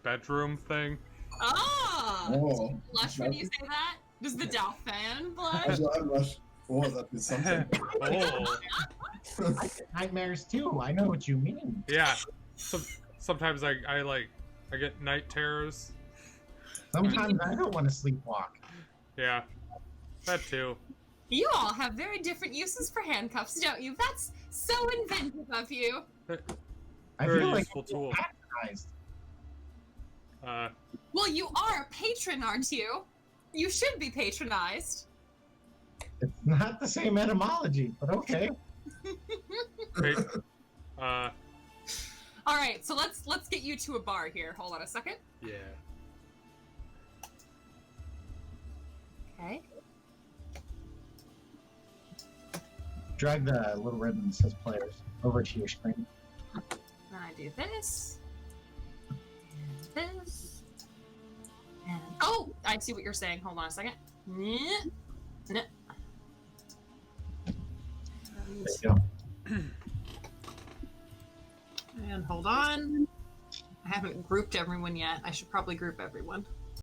bedroom thing. Ah! Oh. Blush when you say that? Does the Dauphin blush? I blush. Oh, that is something. Oh. I get nightmares too. I know what you mean. Yeah. Sometimes I get night terrors. Sometimes I don't want to sleepwalk. Yeah. That too. You all have very different uses for handcuffs, don't you? That's so inventive of you. I Very feel like useful tool. patronized. Well, you are a patron, aren't you? You should be patronized. It's not the same etymology, but okay. Great. All right, so let's get you to a bar here. Hold on a second. Yeah. Okay. Drag the little ribbon that says players over to your screen. Then I do this. And this. And oh, I see what you're saying. Hold on a second. There you go. And hold on. I haven't grouped everyone yet. I should probably group everyone.